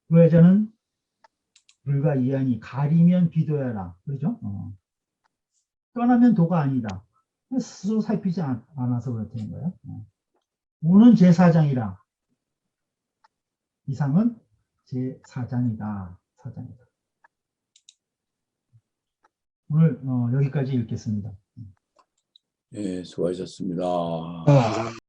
외자는 불가 이하니 가리면 비도야라. 그렇죠? 떠나면 도가 아니다. 스스로 살피지 않아서 그렇다는 거예요. 우는 제4장이라. 이상은 제4장이다. 오늘 여기까지 읽겠습니다. 예, 수고하셨습니다.